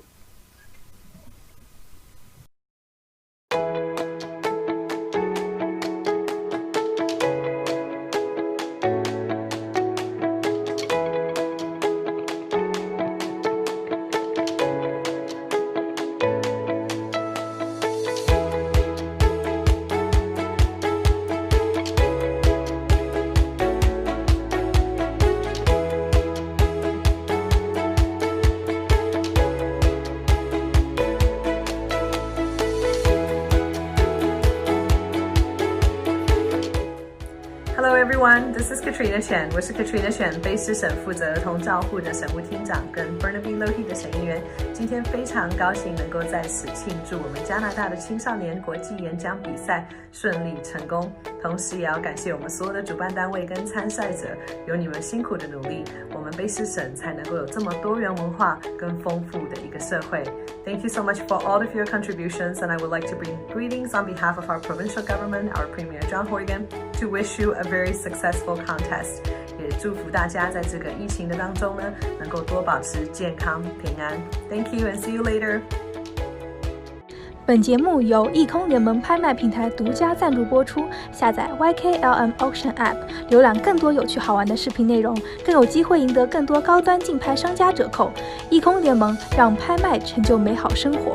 Hello everyone, this is Katrina Chen. 我是 Katrina Chen， 卑诗省负责儿童照护的省务厅长跟 Burnaby Lohi 的省议员。今天非常高兴能够在此庆祝我们加拿大的青少年国际演讲比赛顺利成功，同时也要感谢我们所有的主办单位跟参赛者，有你们辛苦的努力，我们卑诗省才能够有这么多元文化跟丰富的一个社会。Thank you so much for all of your contributions, and I would like to bring greetings on behalf of our provincial government, our Premier John Horgan, to wish you a very successful contest. 也祝福大家在这个疫情的当中呢，能够多保持健康平安。Thank you and see you later. 本节目由艺空联盟拍卖平台独家赞助播出。下载 YKLM Auction App， 浏览更多有趣好玩的视频内容，更有机会赢得更多高端竞拍商家折扣。艺空联盟让拍卖成就美好生活。